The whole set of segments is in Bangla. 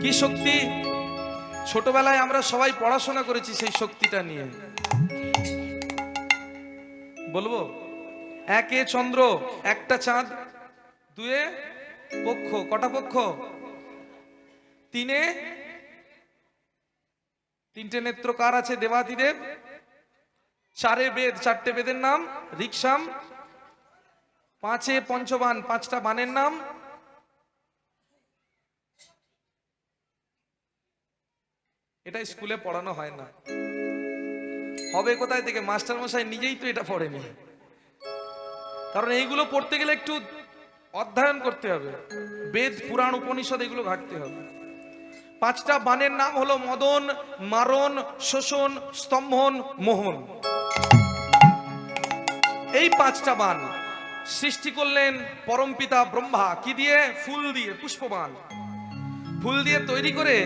কি শক্তি? ছোটবেলায় আমরা সবাই পড়াশোনা করেছি সেই শক্তিটা নিয়ে। বলবো, একে চন্দ্র, একটা চাঁদ, দুয়ে পক্ষ। কটা পক্ষ? তিনে তিনটে নেত্র কার আছে? দেবাদিদেব। চারে বেদ, চারটে বেদের নাম ঋক্সাম। পাঁচে পঞ্চবান, পাঁচটা বানের নাম এটা স্কুলে পড়ানো হয় না। হবে কোথায় থেকে? মাস্টার মশাই নিজেই তো এটা পড়েনি। কারণ এইগুলো পড়তে গেলে একটু অধ্যয়ন করতে হবে, বেদ পুরাণ উপনিষদ এগুলো ঘাটতে হবে। পাঁচটা বানের নাম হলো মদন, মারণ, শোষণ, স্তম্ভন, মোহন। এই পাঁচটা বান সৃষ্টি করলেন পরমপিতা ব্রহ্মা। কি দিয়ে? ফুল দিয়ে, পুষ্পবান। ফুল দিয়ে তৈরি করে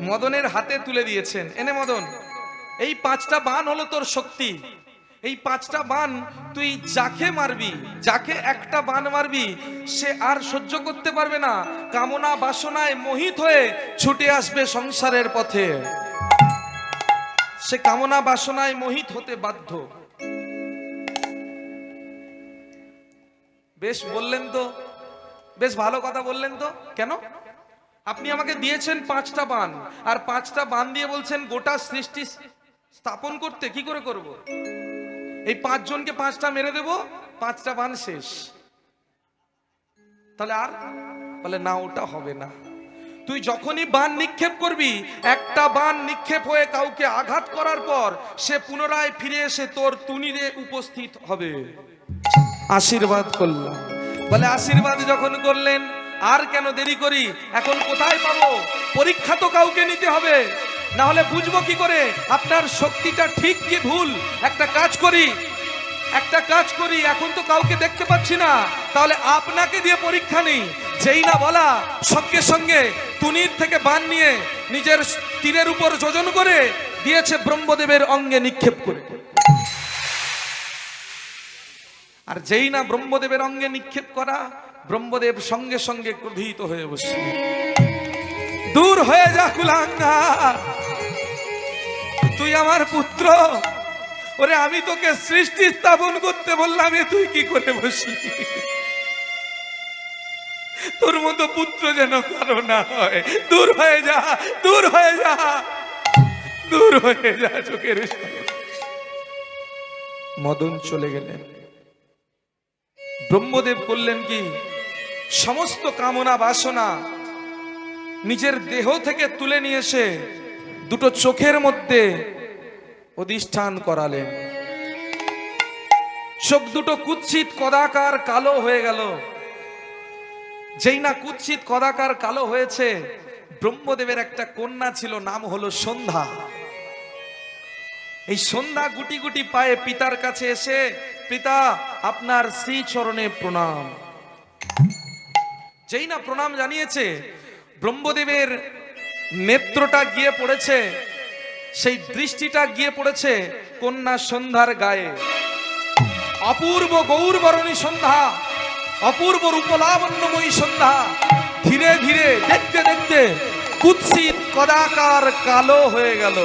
মদনের হাতে তুলে দিয়েছেন। এনে মদন, এই পাঁচটা বান হলো তোর শক্তি। এই পাঁচটা বান তুই যাকে মারবি, যাকে একটা বান মারবি, সে আর সহ্য করতে পারবে না, কামনা বাসনায় মোহিত হয়ে ছুটে আসবে সংসারের পথে। সে কামনা বাসনায় মোহিত হতে বাধ্য। বেশ বললেন তো, বেশ ভালো কথা বললেন তো। কেন? আপনি আমাকে দিয়েছেন পাঁচটা বান, আর পাঁচটা বান দিয়ে বলছেন গোটা সৃষ্টি স্থাপন করতে। কি করে করব? এই পাঁচজনকে পাঁচটা মেরে দেব, পাঁচটা বান শেষ। তাহলে আর বলে না, ওটা হবে না। তুই যখনই বান নিক্ষেপ করবি, একটা বান নিক্ষেপ হয়ে কাউকে আঘাত করার পর সে পুনরায় ফিরে এসে তোর তুনিরে উপস্থিত হবে। আশীর্বাদ করলাম। বলে আশীর্বাদ যখন করলেন, আর কেন দেরি করি? এখন কোথায় পাবো? পরীক্ষা তো কাউকে নিতে হবে, না হলে বুঝবো কি করে আপনার শক্তিটা ঠিক কি ভুল? একটা কাজ করি, এখন তো কাউকে দেখতে পাচ্ছি না, তাহলে আপনাকে দিয়ে পরীক্ষা নেই। যেই না বলা, সঙ্গে সঙ্গে তুনির থেকে বান নিয়ে নিজের তীরের উপর যোজন করে দিয়েছে ব্রহ্মদেবের অঙ্গে নিক্ষেপ করে। আর যেই না ব্রহ্মদেবের অঙ্গে নিক্ষেপ করা, ব্রহ্মদেব সঙ্গে সঙ্গে ক্রোধিত হয়ে বসলেন। দূর হয়ে যা কুলাঙ্গা, তুই আমার পুত্র। ওরে আমি তোকে সৃষ্টি স্থাপন করতে বললাম, তুই কি করে বসলি? তোর মতো পুত্র যেন কারো না হয়। দূর হয়ে যা, দূর হয়ে যা, দূর হয়ে যা চোখের সামনে। মদন চলে গেলেন। ব্রহ্মদেব করলেন কি? সমস্ত কামনা বাসনা নিজের দেহ থেকে তুলে নিয়ে এসে দুটো চোখের মধ্যে অধিষ্ঠান করালেন। চোখ দুটো কুৎসিত কদাকার কালো হয়ে গেল। যেই না কুৎসিত কদাকার কালো হয়েছে, ব্রহ্মদেবের একটা কন্যা ছিল, নাম হলো সন্ধ্যা। এই সন্ধ্যা গুটি গুটি পায়ে পিতার কাছে এসে, পিতা আপনার শ্রী চরণে প্রণাম। যেই না প্রণাম জানিয়েছে, ব্রহ্মদেবের নেত্রটা গিয়ে পড়েছে, সেই দৃষ্টিটা গিয়ে পড়েছে কন্যা সন্ধ্যার গায়ে। অপূর্ব গৌরবরণী সন্ধ্যা, অপূর্ব রূপলাবণ্যময়ী সন্ধ্যা ধীরে ধীরে দেখতে দেখতে কুৎসিত কদাকার কালো হয়ে গেল।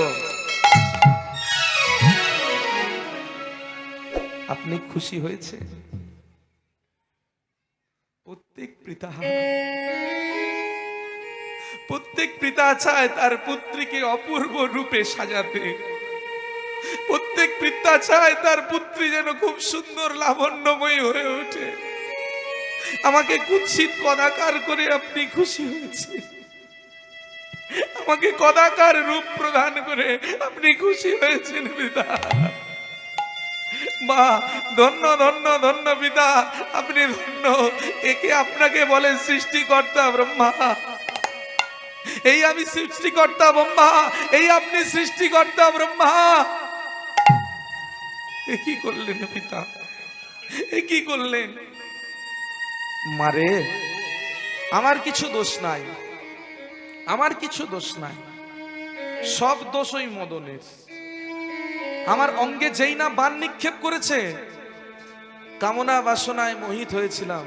আপনি খুশি হয়েছে? প্রত্যেক পিতা চায় তার পুত্রীকে অপূর্ব রূপে সাজাতে। প্রত্যেক পিতা চায় তার পুত্রী যেন খুব সুন্দর লাবণ্যময়ী হয়ে ওঠে। আমাকে কুৎসিত কদাকার করে আপনি খুশি হয়েছে, আমাকে কদাকার রূপ প্রদান করে আপনি খুশি হয়েছেন পিতা। মা ধন্য ধন্য ধন্য পিতা, আপনি ধন্য। একে আপনাকে বলে সৃষ্টিকর্তা ব্রহ্মা। এই আমি সৃষ্টিকর্তা ব্রহ্মা, এই আপনি সৃষ্টিকর্তা ব্রহ্মা। এ কি করলেন পিতা, এ কি করলেন? মারে, আমার কিছু দোষ নাই, আমার কিছু দোষ নাই, সব দোষ ওই মদনের। আমার অঙ্গে যেই না বান নিক্ষেপ করেছে, কামনা বাসনায় মোহিত হয়েছিলাম,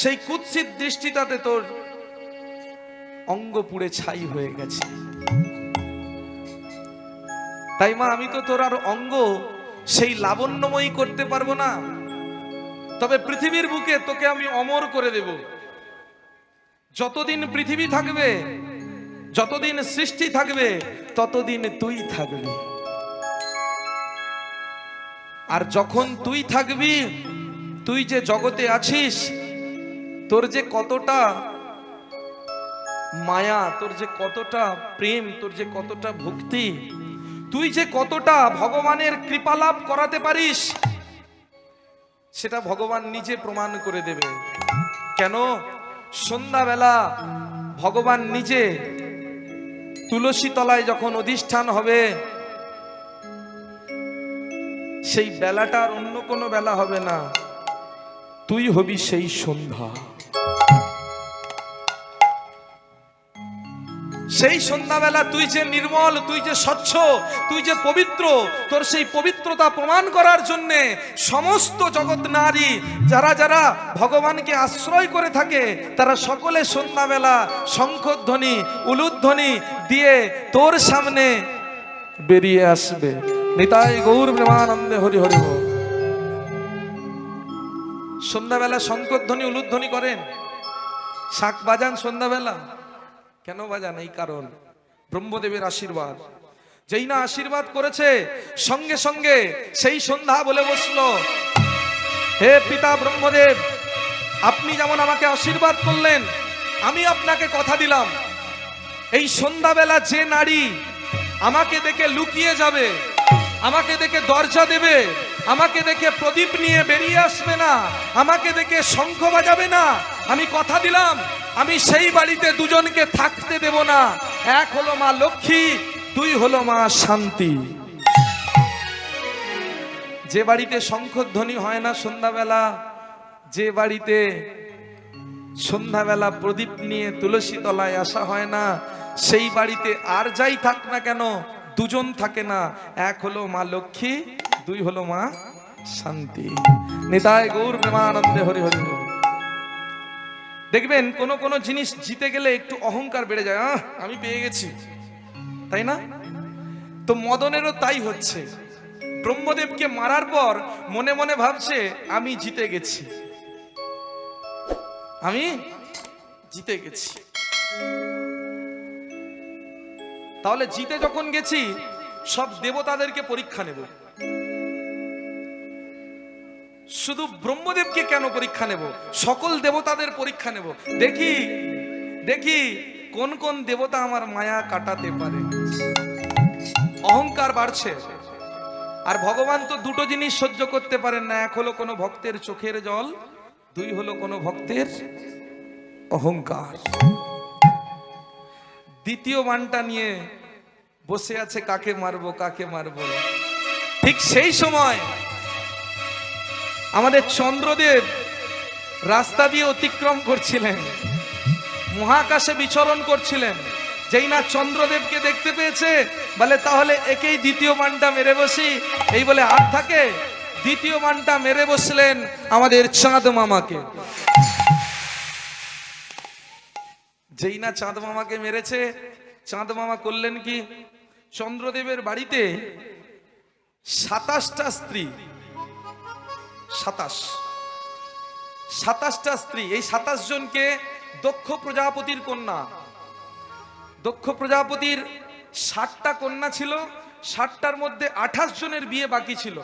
সেই কুৎসিত দৃষ্টিটাতে তোর অঙ্গ পুড়ে ছাই হয়ে গেছে। তাই মা, আমি তো তোর আর অঙ্গ সেই লাবণ্যময়ী করতে পারবো না, তবে পৃথিবীর বুকে তোকে আমি অমর করে দেব। যতদিন পৃথিবী থাকবে, যতদিন সৃষ্টি থাকবে, ততদিন তুই থাকবি। আর যখন তুই থাকবি, তুই যে জগতে আছিস, তোর যে কতটা মায়া, তোর যে কতটা প্রেম, তোর যে কতটা ভক্তি, তুই যে কতটা ভগবানের কৃপা লাভ করাতে পারিস, সেটা ভগবান নিজে প্রমাণ করে দেবে। কেন? সন্ধ্যাবেলা ভগবান নিজে তুলসী তলায় যখন অধিষ্ঠান হবে, সেই বেলাটার অন্য কোনো বেলা হবে না, তুই হবি সেই সন্ধ্যা। সেই সন্ধ্যাবেলা তুই যে নির্মল, তুই যে স্বচ্ছ, তুই যে পবিত্র, তোর সেই পবিত্রতা প্রমাণ করার জন্যে সমস্ত জগৎ নারী যারা যারা ভগবানকে আশ্রয় করে থাকে, তারা সকলে সন্ধ্যাবেলা শঙ্খধ্বনি উলুধ্বনি দিয়ে তোর সামনে বেরিয়ে আসবে। নিতাই গৌর প্রেমানন্দে হরি হরি বল। সন্ধ্যাবেলা শঙ্খধ্বনি উলুধ্বনি করেন, শাঁখ বাজান সন্ধ্যাবেলা। কেন বাজান? এই কারণ, ব্রহ্মদেবের আশীর্বাদ। যেই না আশীর্বাদ করেছে, সঙ্গে সঙ্গে সেই সন্ধ্যা বলে বসলো, হে পিতা ব্রহ্মদেব, আপনি যেমন আমাকে আশীর্বাদ করলেন, আমি আপনাকে কথা দিলাম, এই সন্ধ্যাবেলা যে নারী আমাকে দেখে লুকিয়ে যাবে, আমাকে দেখে দরজা দেবে, আমাকে দেখে প্রদীপ নিয়ে বেরিয়ে আসবে না, আমাকে দেখে শঙ্খ বাজাবে না, আমি কথা দিলাম আমি সেই বাড়িতে দুজনকে থাকতে দেব না। এক হলো মা লক্ষ্মী, দুই হলো মা শান্তি। যে বাড়িতে শঙ্খধ্বনি হয় না সন্ধ্যাবেলা, যে বাড়িতে সন্ধ্যাবেলা প্রদীপ নিয়ে তুলসী তলায় আসা হয় না, সেই বাড়িতে আর যাই থাক না কেন, দুজন থাকে না। এক হলো মা লক্ষ্মী, দুই হলো মা শান্তি। নিতাই গৌর প্রেমানন্দে হরি হরি বল। দেখবেন কোন কোন জিনিস জিতে গেলে একটু অহংকার বেড়ে যায়, আমি পেয়ে গেছি, তাই না? তো মদনেরও তাই হচ্ছে। ব্রহ্মদেবকে মারার পর মনে মনে ভাবছে আমি জিতে গেছি, আমি জিতে গেছি। তাহলে জিতে যখন গেছি, সব দেবতাদেরকে পরীক্ষা নেব, শুধু ব্রহ্মদেবকে কেন পরীক্ষা নেব? সকল দেবতাদের পরীক্ষা নেব। দেখি দেখি কোন কোন দেবতা আমার মায়া কাটাতে পারে। অহংকার বাড়ছে। আর ভগবান তো দুটো জিনিস সহ্য করতে পারেন না, এক হলো কোনো ভক্তের চোখের জল, দুই হলো কোনো ভক্তের অহংকার। দ্বিতীয় মানটা নিয়ে বসে আছে, কাকে মারবো কাকে মারবো। ঠিক সেই সময় আমাদের চন্দ্রদেব রাস্তা দিয়ে অতিক্রম করছিলেন, মহাকাশে বিচরণ করছিলেন। যেই না চন্দ্রদেবকে দেখতে পেয়েছে, বলে তাহলে একেই দ্বিতীয় মানটা মেরে বসি। এই বলে আর থাকে, দ্বিতীয় মানটা মেরে বসলেন আমাদের চাঁদ মামাকে। যেই না চাঁদ মামাকে মেরেছে, চাঁদ মামা করলেন কি, চন্দ্রদেবের বাড়িতে 27টা স্ত্রী, 27টা স্ত্রী। এই 27 জনকে দক্ষ প্রজাপতির কন্যা। দক্ষ প্রজাপতির 60টা কন্যা ছিল, 60টার মধ্যে 28 জনের বিয়ে বাকি ছিল।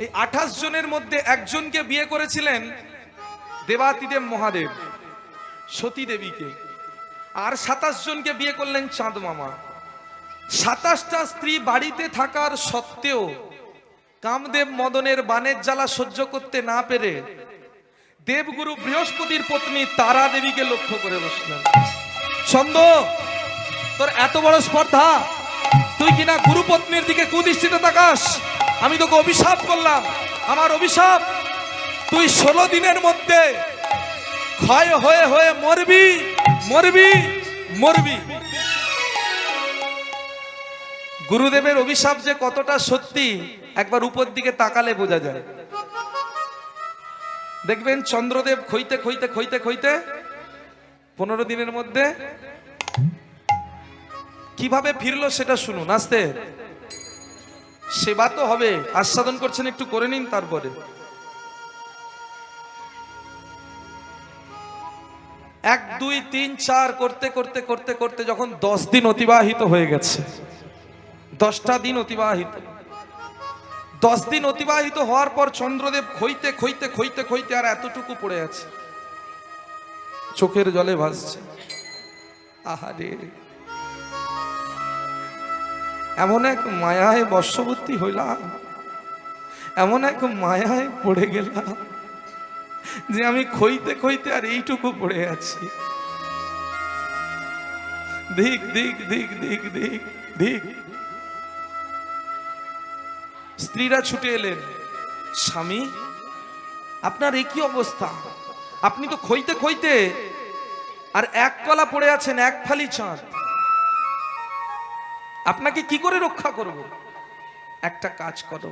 এই 28 জনের মধ্যে একজনকে বিয়ে করেছিলেন দেবাতিদেব মহাদেব, সতী দেবীকে। আর 27 জনকে বিয়ে করলেন চাঁদ মামা। 27টা স্ত্রী বাড়িতে থাকার সত্ত্বেও কামদেব মদনের বানের জ্বালা সহ্য করতে না পেরে দেবগুরু বৃহস্পতির পত্নী তারা দেবীকে লক্ষ্য করে বসলেন। ছন্দ, তোর এত বড় স্পর্ধা, তুই কিনা গুরু পত্নীর দিকে কুদৃষ্টিতে তাকাস। আমি তোকে অভিশাপ করলাম, আমার অভিশাপ, তুই 16 দিনের মধ্যে ক্ষয় হয়ে হয়ে মরবি মরবি মরবি। গুরুদেবের অভিশাপ যে কতটা সত্যি, একবার উপর দিকে তাকালে বোঝা যায়। দেখবেন চন্দ্রদেব খইতে খইতে খইতে খইতে 15 দিনের মধ্যে কিভাবে ফিরলো সেটা শুনুন আস্তে। সেবা তো হবে, আস্বাদন করছেন একটু করে নিন। তারপরে 1 2 3 4 করতে করতে করতে করতে যখন 10 দিন অতিবাহিত হয়ে গেছে, 10টা দিন অতিবাহিত, 10 দিন অতিবাহিত হওয়ার পর চন্দ্রদেব খইতে খইতে খইতে খইতে আর এতটুকু পড়ে আছে, চোখের জলে ভাসছে। আহারে, এমন এক মায়ায় বশবর্তী হইলাম, এমন এক মায়ায় পড়ে গেলাম যে আমি খইতে খইতে আর এইটুকু পড়ে আছি। দিক দিক দিক দিক দিক দিক। স্ত্রীরা ছুটে এলেন, স্বামী আপনার এই কি অবস্থা? আপনি তো খইতে খইতে আর এক কলা পড়ে আছেন, এক ফালি চাঁদ, আপনাকে কি করে রক্ষা করব? একটা কাজ করো,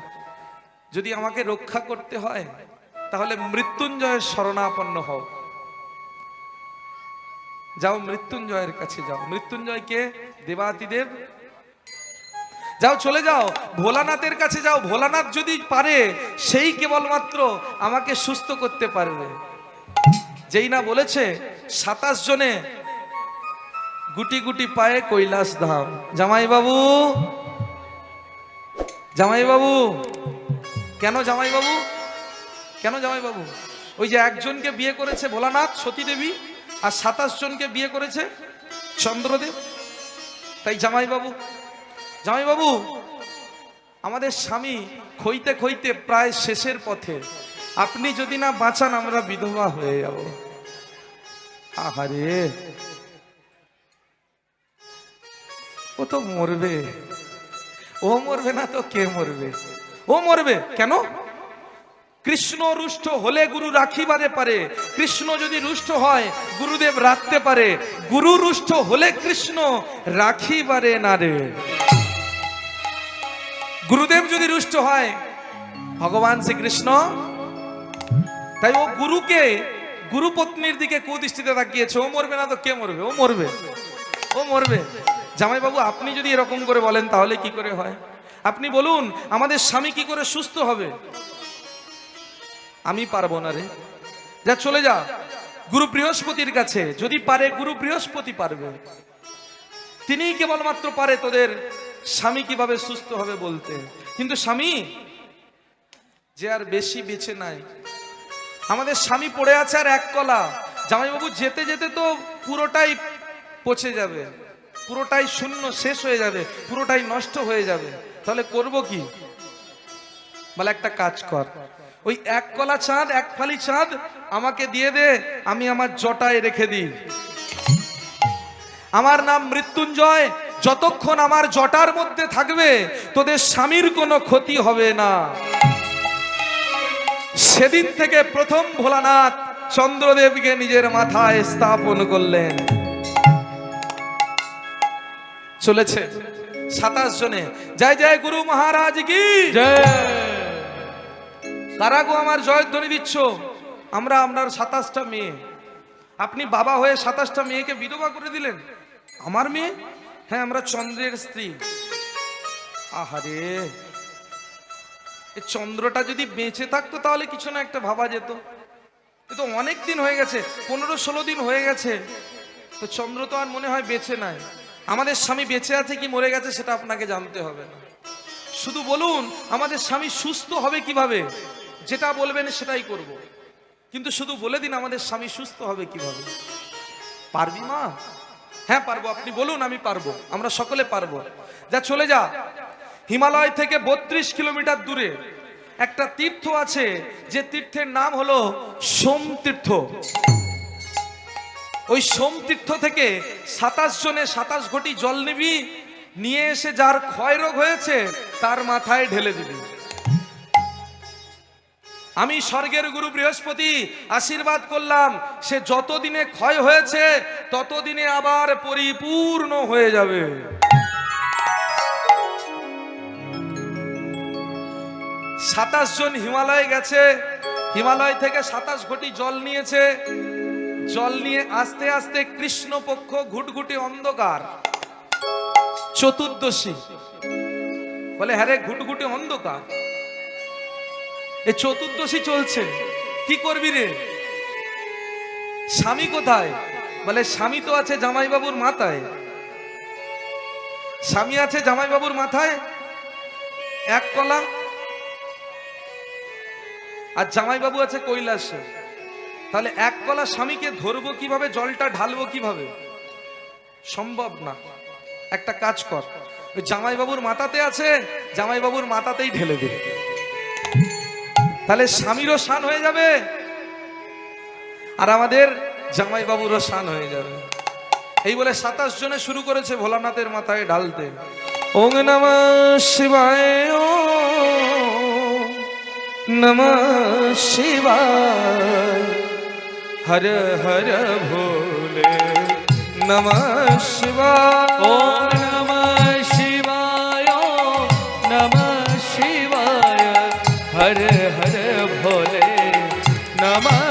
যদি আমাকে রক্ষা করতে হয় তাহলে মৃত্যুঞ্জয়ের শরণাপন্ন হও। যাও মৃত্যুঞ্জয়ের কাছে যাও। মৃত্যুঞ্জয়কে দেবাদিদেব, যাও চলে যাও ভোলানাথের কাছে যাও। ভোলানাথ যদি পারে সেই কেবলমাত্র আমাকে সুস্থ করতে পারবে। যেই না বলেছে 27 জনে গুটি গুটি পায়ে কৈলাস ধাম। জামাই বাবু, জামাই বাবু, কেন জামাই বাবু, কেন জামাই বাবু? ওই যে একজনকে বিয়ে করেছে ভোলানাথ সতী দেবী, আর 27 জনকে বিয়ে করেছে চন্দ্রদেব, তাই জামাই বাবু। জামাই বাবু, আমাদের স্বামী খইতে খইতে প্রায় শেষের পথে, আপনি যদি না বাঁচান আমরা বিধবা হয়ে যাব। আহারে, ও তো মরবে। ও মরবে না তো কে মরবে? ও মরবে কেন? কৃষ্ণ রুষ্ট হলে গুরু রাখিবারে পারে। কৃষ্ণ যদি রুষ্ট হয় গুরুদেব রাখতে পারে। গুরু রুষ্ট হলে কৃষ্ণ রাখিবারে না রে। গুরুদেব যদি রুষ্ট হয় ভগবান শ্রীকৃষ্ণ, তাই ও গুরুকে, গুরু পত্নীর দিকে কুদৃষ্টিতে তাকিয়েছে। ও মরবে না তো কে মরবে? ও মরবে, ও মরবে। জামাই বাবু, আপনি যদি এরকম করে বলেন তাহলে কি করে হয়? আপনি বলুন আমাদের স্বামী কি করে সুস্থ হবে? আমি পারবো না রে। যা চলে যা গুরু বৃহস্পতির কাছে, যদি পারে গুরু বৃহস্পতি পারবে। তিনিই কেবলমাত্র পারে তোদের স্বামী কিভাবে সুস্থ হবে বলতে। কিন্তু স্বামী যে আর বেশি বেঁচে নাই, আমাদের স্বামী পড়ে আছে আর এক কলা। জামাইবাবু যেতে যেতে তো পুরোটাই পচে যাবে, পুরোটাই শূন্য, শেষ হয়ে যাবে, পুরোটাই নষ্ট হয়ে যাবে। তাহলে করব কি? বলে একটা কাজ কর, ওই এক কলা চাঁদ, এক ফালি চাঁদ আমাকে দিয়ে দে, আমি আমার জটায় রেখে দিই। আমার নাম মৃত্যুঞ্জয়, যতক্ষণ আমার জটার মধ্যে থাকবে তোদের স্বামীর কোনো ক্ষতি হবে না। সেদিন থেকে প্রথম ভোলানাথ চন্দ্রদেবকে নিজের মাথায় স্থাপন করলেন। চলেছে 27 জনে। জয় জয় গুরু মহারাজ কি জয়। কারা গো আমার জয়ধ্বনি দিচ্ছ? আমরা আপনার 27টা মেয়ে। আপনি বাবা হয়ে 27টা মেয়েকে বিধবা করে দিলেন। আমার মেয়ে? হ্যাঁ, আমরা চন্দ্রের স্ত্রী। আহারে, চন্দ্রটা যদি বেঁচে থাকতো তাহলে কিছু না একটা ভাবা যেত। এ তো অনেক দিন হয়ে গেছে, 15-16 দিন হয়ে গেছে, তো চন্দ্র তো আর মনে হয় বেঁচে নাই। আমাদের স্বামী বেঁচে আছে কি মরে গেছে সেটা আপনাকে জানতে হবে না। শুধু বলুন আমাদের স্বামী সুস্থ হবে কিভাবে, যেটা বলবেন সেটাই করব। কিন্তু শুধু বলে দিন আমাদের স্বামী সুস্থ হবে কিভাবে। পারবি মা? হ্যাঁ পারবো। আপনি বলুন, আমি পারবো, আমরা সকলে পারবো। যা চলে যা, হিমালয় থেকে 32 কিলোমিটার দূরে একটা তীর্থ আছে, যে তীর্থের নাম হলো সোম তীর্থ। ওই সোম তীর্থ থেকে 27 জনে 27 ঘটি জল নিবি, নিয়ে এসে যার ক্ষয় রোগ হয়েছে তার মাথায় ঢেলে দিবি। আমি স্বর্গের গুরু বৃহস্পতি আশীর্বাদ করলাম, সে যতদিনে ক্ষয় হয়েছে ততদিনে আবার পরিপূর্ণ হয়ে যাবে। 27 জন হিমালয়ে গেছে, হিমালয় থেকে 27 ঘটি জল নিয়েছে। জল নিয়ে আস্তে আস্তে কৃষ্ণপক্ষ ঘুটঘুটি অন্ধকার, চতুর্দশী। বলে হ্যাঁ রে, ঘুটঘুটে অন্ধকার, এ চতুর্দশী চলছে, কি করবি রে? স্বামী কোথায়? বলে স্বামী তো আছে জামাইবাবুর মাথায়। স্বামী আছে জামাইবাবুর মাথায় এক কলা, আর জামাইবাবু আছে কৈলাসে। তাহলে এক কলা স্বামীকে ধরবো কিভাবে, জলটা ঢালবো কিভাবে? সম্ভব না। একটা কাজ কর, ওই জামাইবাবুর মাথাতে আছে, জামাইবাবুর মাথাতেই ঢেলে দে, তাহলে স্বামীরও শান হয়ে যাবে আর আমাদের জামাইবাবুরও শান হয়ে যাবে। এই বলে 27 জনে শুরু করেছে ভোলানাথের মাথায় ঢালতে। ওং নমঃ শিবায়, ওং নমঃ শিবায়, হর হর ভোলে নমঃ শিবায়। ওম নমঃ শিবায়, নমঃ শিবায়, হর হর ভোলে নমঃ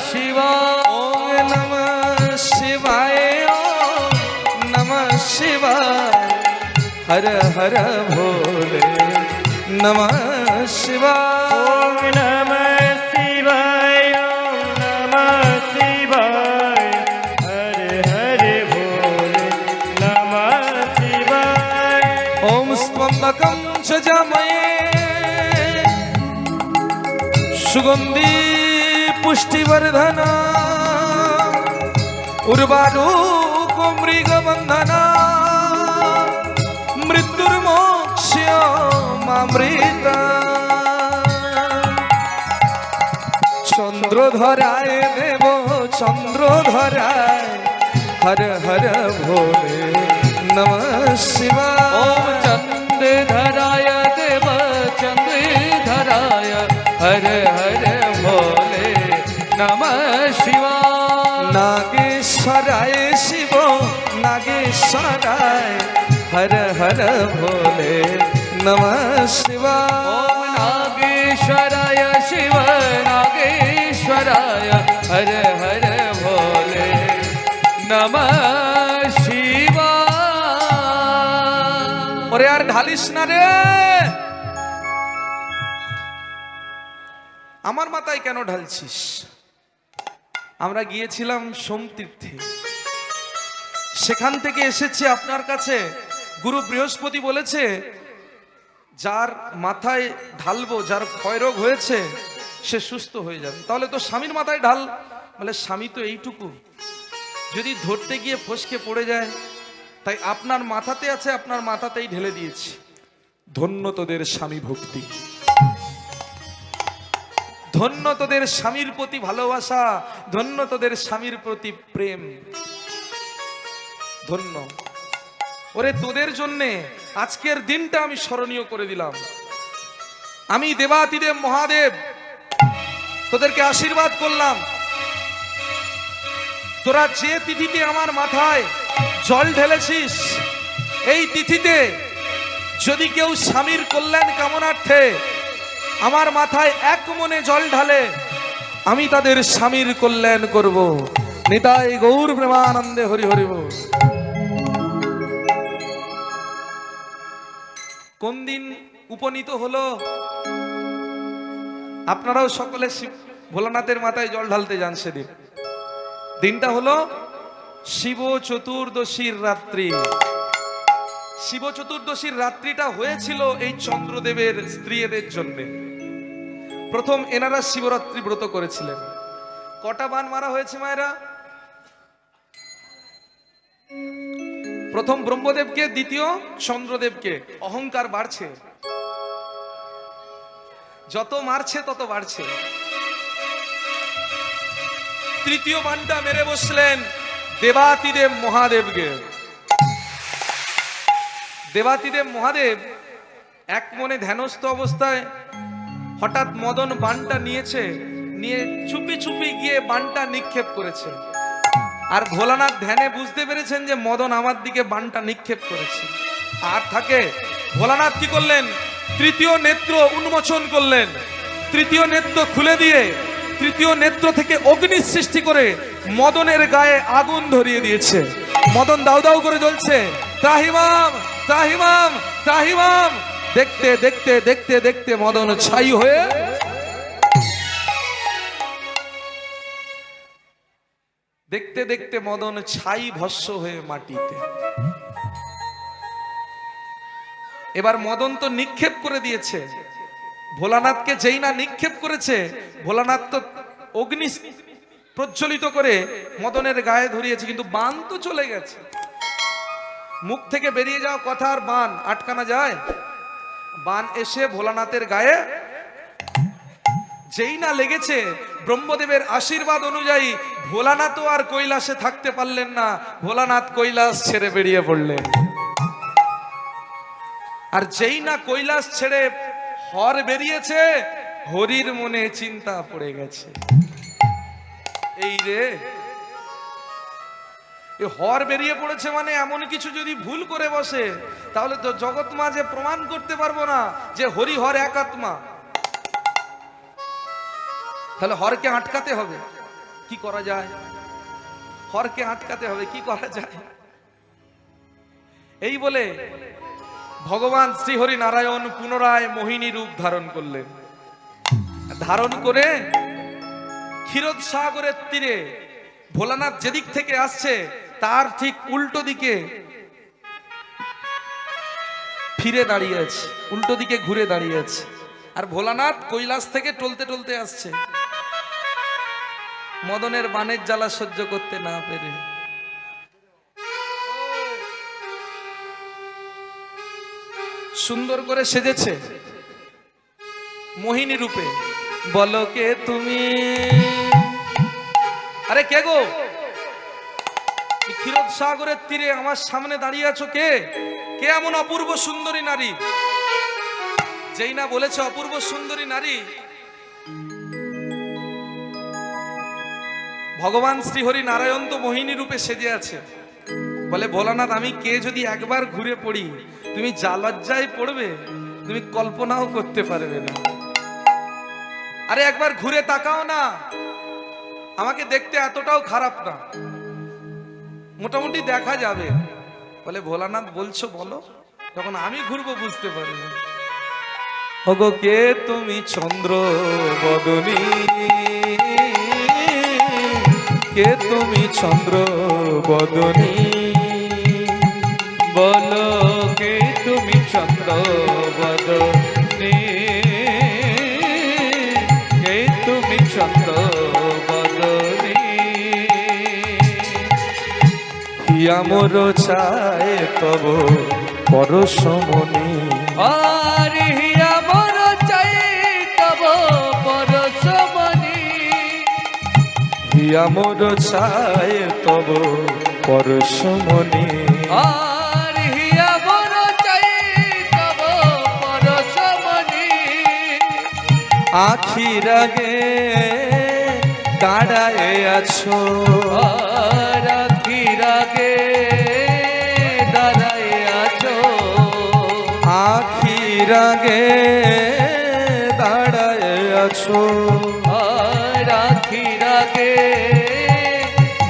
শিবায়। ওং নমঃ শিবায়, ওং নমঃ শিবায়, হর হর ভোলে নমঃ শিবায়। ওম নমঃ শিবায়, নমঃ শিবায়, হর হর ভোলে নমঃ শিবায়। ওম স্তম্ভকং যজামহে সুগন্ধি পুষ্টিবর্ধনা উর্বারুক মৃগবন্ধনা মৃত্যুর্মোক্ষ্যমামৃতা চন্দ্রধরায় দেব চন্দ্রধরায় হর হর ভোলে নমঃ শিবায়। ওম চন্দ্রধরায় দেব চন্দ্রধরায় হর হর ভোলে নমঃ শিবায়। নাগেশ্বরায় শিব নাগেশ্বরায় হর হর ভোলে নমঃ শিবায়। ওম নাগেশ্বরায় শিব নাগেশ্বরায় হর হর ভোলে নমঃ শিবায়। ওরে আর ঢালিস না রে, আমার মাথায় কেন ঢালছিস? আমরা গিয়েছিলাম সোমতীর্থে, সেখান থেকে এসেছি আপনার কাছে। গুরু বৃহস্পতি বলেছে যার মাথায় ঢালবো, যার ক্ষয়রোগ হয়েছে সে সুস্থ হয়ে যাবে। তাহলে তো স্বামীর মাথায় ঢাল। বলে স্বামী তো এইটুকু, যদি ধরতে গিয়ে ফসকে পড়ে যায়, তাই আপনার মাথাতে আছে, আপনার মাথাতেই ঢেলে দিয়েছি। ধন্য তোদের স্বামী ভক্তি, ধন্য তোদের স্বামীর প্রতি ভালোবাসা, ধন্য তোদের স্বামীর প্রতি প্রেম, ধন্য। ওরে তোদের জন্যে আজকের দিনটা আমি স্মরণীয় করে দিলাম। আমি দেবাতিদেব মহাদেব তোদেরকে আশীর্বাদ করলাম, তোরা যে তিথিতে আমার মাথায় জল ঢেলেছিস, এই তিথিতে যদি কেউ স্বামীর কল্যাণ কামনার্থে আমার মাথায় এক মনে জল ঢালে, আমি তাদের স্বামীর কল্যাণ করব। নিতাই গৌর প্রেমানন্দে হরি হরি বল। কোন দিন উপনীত হলো? আপনারাও সকলে ভোলানাথের মাথায় জল ঢালতে যান সেদিন। দিনটা হলো শিব চতুর্দশীর রাত্রি। শিব চতুর্দশীর রাত্রিটা হয়েছিল এই চন্দ্রদেবের স্ত্রীদের জন্য। প্রথম এনারা শিবরাত্রি ব্রত করেছিলেন। কটা বান মারা হয়েছে মায়েরা? প্রথম ব্রহ্মদেবকে, দ্বিতীয় চন্দ্রদেবকে। অহংকার বাড়ছে, যত মারছে তত বাড়ছে। তৃতীয় বানটা মেরে বসলেন দেবাতিদেব মহাদেবকে। দেবাতিদেব মহাদেব এক মনে ধ্যানস্থ অবস্থায় হঠাৎ মদন বানটা নিয়েছে, নিয়ে চুপি চুপি গিয়ে বানটা নিক্ষেপ করেছে। আর ভোলানাথ ধ্যানে বুঝতে পেরেছেন যে মদন আমার দিকে বানটা নিক্ষেপ করেছে। আর থাকে ভোলানাথ কি করলেন? তৃতীয় নেত্র উন্মোচন করলেন। তৃতীয় নেত্র খুলে দিয়ে তৃতীয় নেত্র থেকে অগ্নি সৃষ্টি করে মদনের গায়ে আগুন ধরিয়ে দিয়েছে। মদন দাউ দাউ করে জ্বলছে। ত্রাহিমাম ত্রাহিমাম ত্রাহিমাম। দেখতে দেখতে দেখতে দেখতে মদন ছাই হয়ে দেখতে দেখতে মদন ছাই ভস্ম হয়ে মাটিতে। এবার মদন তো নিক্ষেপ করে দিয়েছে ভোলানাথকে, যেই না নিক্ষেপ করেছে ভোলানাথ তো অগ্নি প্রজ্বলিত করে মদনের গায়ে ধরিয়েছে, কিন্তু বান তো চলে গেছে। মুখ থেকে বেরিয়ে যাওয়া কথা আর বান আটকানো যায়? বান এসে ভোলানাথের গায়ে যেই না লেগেছে, ব্রহ্মদেবের আশীর্বাদ অনুযায়ী ভোলানাথ আর কৈলাসে থাকতে পারলেন না, ভোলানাথ কৈলাস ছেড়ে বেরিয়ে পড়লেন। আর যেই না কৈলাস ছেড়ে হর বেরিয়েছে, হরির মনে চিন্তা পড়ে গেছে, এই রে এ হর বেরিয়ে পড়েছে মানে এমন কিছু যদি ভুল করে বসে, তাহলে তো জগৎ মাঝে প্রমাণ করতে পারবো না যে হরি হর এক আত্মা। তাহলে হরকে আটকাতে হবে, কি করা যায়? হরকে আটকাতে হবে, কি করা যায়? এই বলে ভগবান শ্রীহরি নারায়ণ পুনরায় মোহিনী রূপ ধারণ করলেন। ধারণ করে ক্ষীরোদ সাগরের তীরে ভোলানাথ যেদিক থেকে আসছে তার ঠিক উল্টো দিকে ফিরে দাঁড়িয়ে আছে, উল্টো দিকে ঘুরে দাঁড়িয়ে আছে। আর ভোলানাথ কৈলাস থেকে টলতে টলতে আসছে, মদনের বানের জ্বালা সহ্য করতে না পেরে। সুন্দর করে সেজেছে মোহিনী রূপে। বলো কে তুমি? আরে কে গো? ক্ষীরোদ সাগরের তীরে আমার সামনে দাঁড়িয়ে আছো, কে? কে এমন অপূর্ব সুন্দরী নারী? যেই না বলেছে অপূর্ব সুন্দরী নারী, ভগবান শ্রীহরি নারায়ণ তো মোহিনী রূপে সেজে আছে। বলে ভোলানাথ আমি কে যদি একবার ঘুরে পড়ি, তুমি যা লজ্জায় পড়বে তুমি কল্পনাও করতে পারবে না। আরে একবার ঘুরে তাকাও না, আমাকে দেখতে এতটাও খারাপ না, মোটামুটি দেখা যাবে। বলে ভোলানাথ বলছো বলো, তখন আমি ঘুরবো বুঝতে পারবে। ওগো কে তুমি চন্দ্র বদনী, কে তুমি চন্দ্র বদনী, বলো কে তুমি চন্দ্র বদনী, কে তুমি চন্দ্র বদনী। হিয়া মোর চায় তব পরশমণি, আর হিয়া মোর চাই তব পরশমণি, হিয়া মোর চায় তব পরশমণি। আর হিয়া মোর চাই তব পরশমণি। আখির আগে দাঁড়ায় আছো, আর আখির আগে দাঁড়ায় আছো, আখির আগে দাঁড়ায় আছো। আর আখির আগে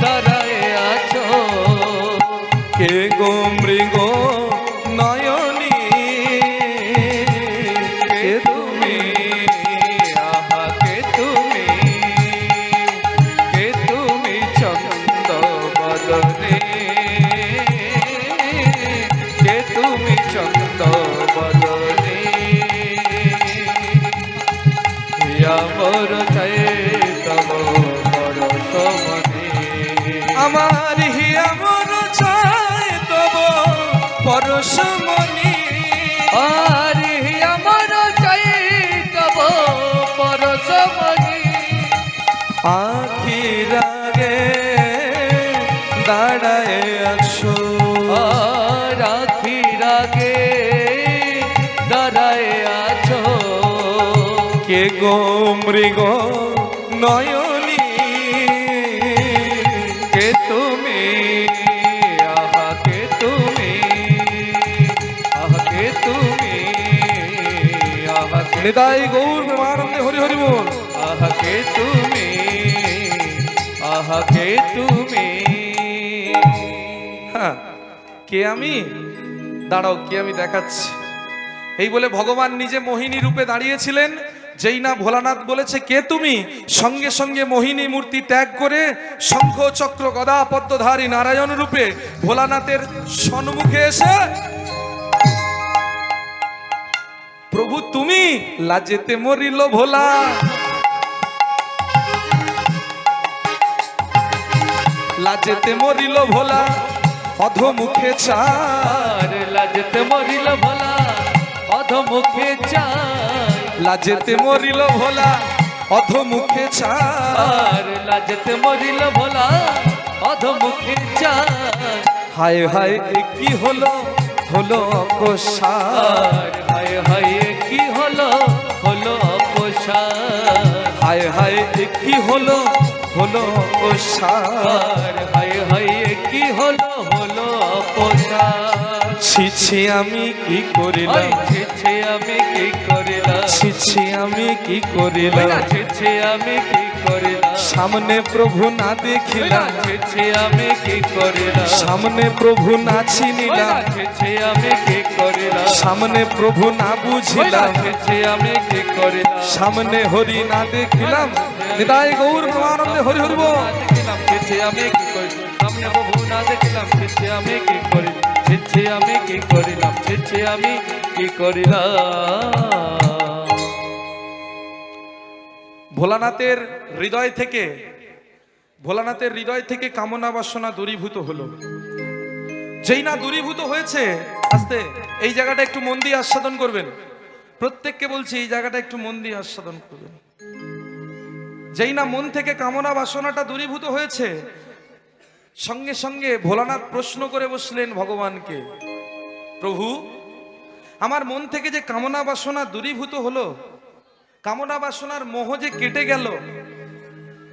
দাঁড়ায় আছো। কে গো মৃগ নয়নী, কে তুমি? আহা কে তুমি, কে তুমি চন্দ্র বদনে, কে তুমি চন্দ্র বদনে। আমার চাই তব পরশমণি, আমার হিয়া মোর চায় তব পরশমণি। আর আমার চাই তব পরশমণি। আখির আগে দাঁড়ায় আছো, আর আখির আগে দাঁড়ায় আছো। কে গো মৃগ নয়নী, কে তুমি? আহা কে তুমি, আহা কে তুমি, আহা কে নিতাই গৌর প্রেমানন্দে হরি হরি বল। আহা কে তুমি, আহা কে তুমি। হ্যাঁ, কে আমি? দাঁড়াও কি আমি দেখাচ্ছি। এই বলে ভগবান নিজে মোহিনী রূপে দাঁড়িয়েছিলেন। যেই না ভোলানাথ বলেছে কে তুমি, সঙ্গে সঙ্গে মোহিনী মূর্তি ত্যাগ করে শঙ্খ চক্র গদা পদ্মধারী নারায়ণ রূপে ভোলানাথের সম্মুখে এসে, প্রভু তুমি, লাজেতে মরিল ভোলা, লাজেতে মরিল ভোলা, অধমুখে চার, লাজতে মরিল ভোলা, অধমুখে চার, লাজেতে মরিল ভোলা, অধমুখে চার, লাজতে মরিল ভোলা, অধমুখে চার, হায় হায় এ কি হলো, হলো অকস্মাৎ, হায় হায় কি হলো, হলো অকস্মাৎ, হায় হায় এ কি হলো, হলো অকস্মাৎ, হায় হায় কি হলো, হলো অকস্মাৎ, ছি ছি আমি কি করিলাম, ছিছে আমি কি করিলাম, ছি ছি আমি কি করিলাম, ছিছে আমি কি করিলাম, সামনে প্রভু না দেখিলাম, ছিছে আমি কি করিলাম, সামনে প্রভু না চিনিলাম, ছিছে আমি কি করিলাম, সামনে প্রভু না বুঝিলাম, ছিছে আমি কি করিলাম, সামনে হরি না দেখিলাম। নিতাই গৌর প্রেমানন্দে হরি হরি বল। দেখিলাম ছিছে আমি কি করিলাম, সামনে প্রভু না দেখিলাম, ছিছে আমি কি করিলাম, ছিছে আমি কি করিলাম, ছিছে আমি কি করিলাম। ভোলানাথের হৃদয় থেকে, ভোলানাথের হৃদয় থেকে কামনা বাসনা দূরীভূত হলো। যেই না দূরীভূত হয়েছে, আস্তে এই জায়গাটা একটু মন দিয়ে আস্বাদন করবেন। প্রত্যেককে বলছি এই জায়গাটা একটু মন দিয়ে আস্বাদন করবেন। যেই না মন থেকে কামনা বাসনাটা দূরীভূত হয়েছে, সঙ্গে সঙ্গে ভোলানাথ প্রশ্ন করে বসলেন ভগবানকে, প্রভু আমার মন থেকে যে কামনা বাসনা দূরীভূত হলো, কামনা বাসনার মোহ যে কেটে গেল,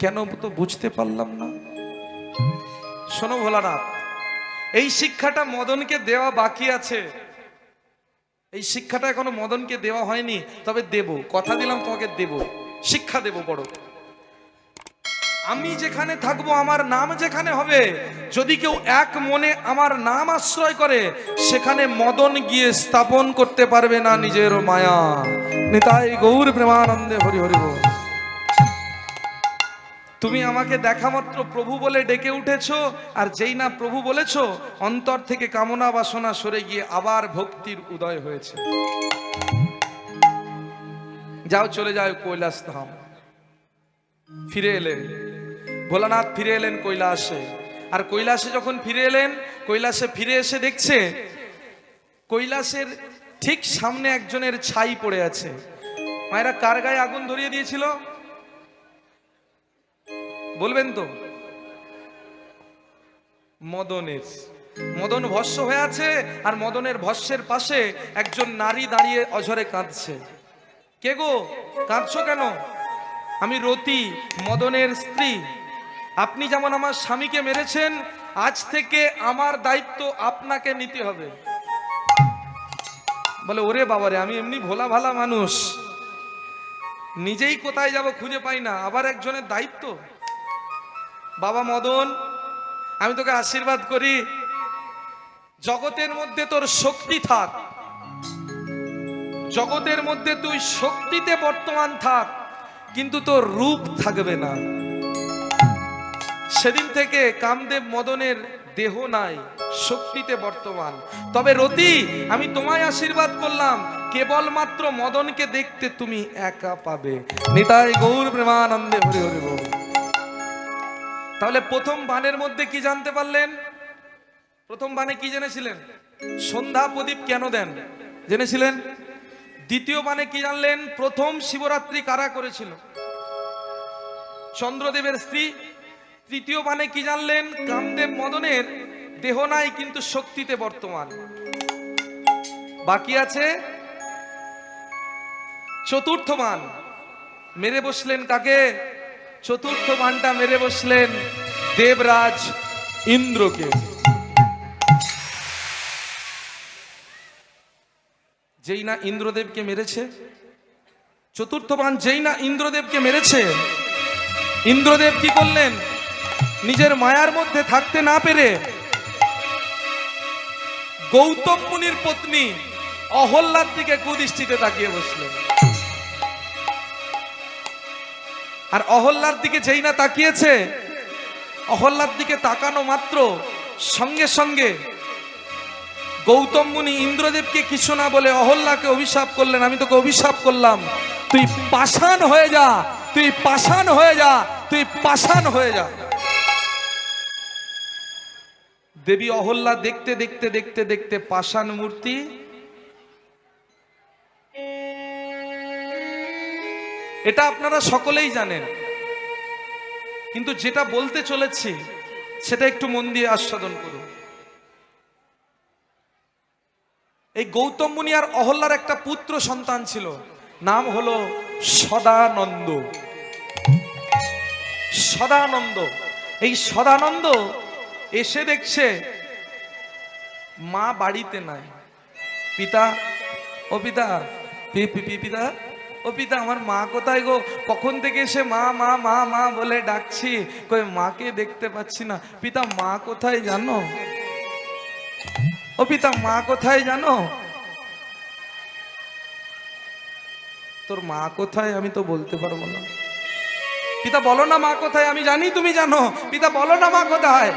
কেন তো বুঝতে পারলাম না। শোনো ভোলানাথ, এই শিক্ষাটা মদনকে দেওয়া বাকি আছে। এই শিক্ষাটা এখনো মদনকে দেওয়া হয়নি, তবে দেব, কথা দিলাম তোমাকে দেব, শিক্ষা দেব বড়। আমি যেখানে থাকবো, আমার নাম যেখানে হবে, যদি কেউ এক মনে আমার নাম আশ্রয় করে, সেখানে মদন গিয়ে স্থাপন করতে পারবে না নিজের মায়া। নিতাই গৌর প্রেমানন্দে হরি হরি বল। তুমি আমাকে দেখা মাত্র প্রভু বলে ডেকে উঠেছো, আর যেই না প্রভু বলেছো, অন্তর থেকে কামনা বাসনা সরে গিয়ে আবার ভক্তির উদয় হয়েছে। যাও চলে যাও কৈলাস ধাম। ফিরে এলেন ভোলানাথ, ফিরে এলেন কৈলাসে। আর কৈলাসে যখন ফিরে এলেন, কৈলাসে ফিরে এসে দেখছে কৈলাসের ঠিক সামনে একজনের ছাই পড়ে আছে। মায়েরা কার গায়ে আগুন ধরিয়ে দিয়েছিল বলবেন তো? মদনের। মদন ভস্ম হয়ে আছে, আর মদনের ভস্মের পাশে একজন নারী দাঁড়িয়ে অঝরে কাঁদছে। কে গো, কাঁদছো কেন? আমি রতি, মদনের স্ত্রী। আপনি যেমন আমার স্বামীকে মেরেছেন, আজ থেকে আমার দায়িত্ব আপনাকে নিতে হবে। বলে ওরে বাবারে, আমি এমনি ভোলা ভালা মানুষ, নিজেই কোথায় যাব খুঁজে পাই না, আবার একজনের দায়িত্ব। বাবা মদন, আমি তোকে আশীর্বাদ করি, জগতের মধ্যে তোর শক্তি থাক, জগতের মধ্যে তুই শক্তিতে বর্তমান থাক, কিন্তু তোর রূপ থাকবে না। সেদিন থেকে কামদেব মদনের দেহ নাই, শক্তিতে বর্তমান। তবে রতি, আমি তোমায় আশীর্বাদ করলাম, কেবলমাত্র মদনকে দেখতে তুমি একা পাবে। নিতাই গৌর প্রেমানন্দে হরি হরি বল। তাহলে প্রথম বাণের মধ্যে কি জানতে পারলেন? প্রথম বাণে কি জেনেছিলেন? সন্ধ্যা প্রদীপ কেন দেন জেনেছিলেন। দ্বিতীয় বাণে কি জানলেন? প্রথম শিবরাত্রি কারা করেছিল? চন্দ্রদেবের স্ত্রী। তৃতীয় বাণে কি জানলেন? কামদেব মদনের দেহ নাই, কিন্তু শক্তিতে বর্তমান। বাকি আছে চতুর্থ বাণ। মেরে বসলেন কাকে? চতুর্থ বাণটা মেরে বসলেন দেবরাজ ইন্দ্রকে। যেই না ইন্দ্রদেবকে মেরেছে, চতুর্থ বাণ যেই না ইন্দ্রদেবকে মেরেছে, ইন্দ্রদেব কি করলেন? নিজের মায়ার মধ্যে থাকতে না পেরে গৌতম মুনির পত্নী অহল্যার দিকে কুদৃষ্টিতে তাকিয়ে বসলেন। আর অহল্যার দিকে যেই না তাকিয়েছে, অহল্যার দিকে তাকানো মাত্র সঙ্গে সঙ্গে গৌতম মুনি ইন্দ্রদেবকে কিছু না বলে অহল্যাকে অভিশাপ করলেন, আমি তোকে অভিশাপ করলাম, তুই পাষাণ হয়ে যা, তুই পাষাণ হয়ে যা, তুই পাষাণ হয়ে যা। দেবী অহল্যা দেখতে দেখতে দেখতে দেখতে পাষাণ মূর্তি এটা আপনারা সকলেই জানেন, কিন্তু যেটা বলতে চলেছি সেটা একটু মন দিয়ে আস্বাদন করুন। এই গৌতম মুনি আর অহল্যার একটা পুত্র সন্তান ছিল, নাম হলো সদানন্দ। সদানন্দ, এই সদানন্দ এসে দেখছে মা বাড়িতে নাই। পিতা, ও পিতা, পিতা, ও পিতা, আমার মা কোথায় গো? কখন থেকে এসে মা মা মা মা বলে ডাকছি, কই মাকে দেখতে পাচ্ছি না। পিতা, মা কোথায় জানো? ও পিতা, মা কোথায় জানো? তোর মা কোথায় আমি তো বলতে পারবো না। পিতা, বলো না মা কোথায়, আমি জানি তুমি জানো। পিতা, বলো না মা কোথায়।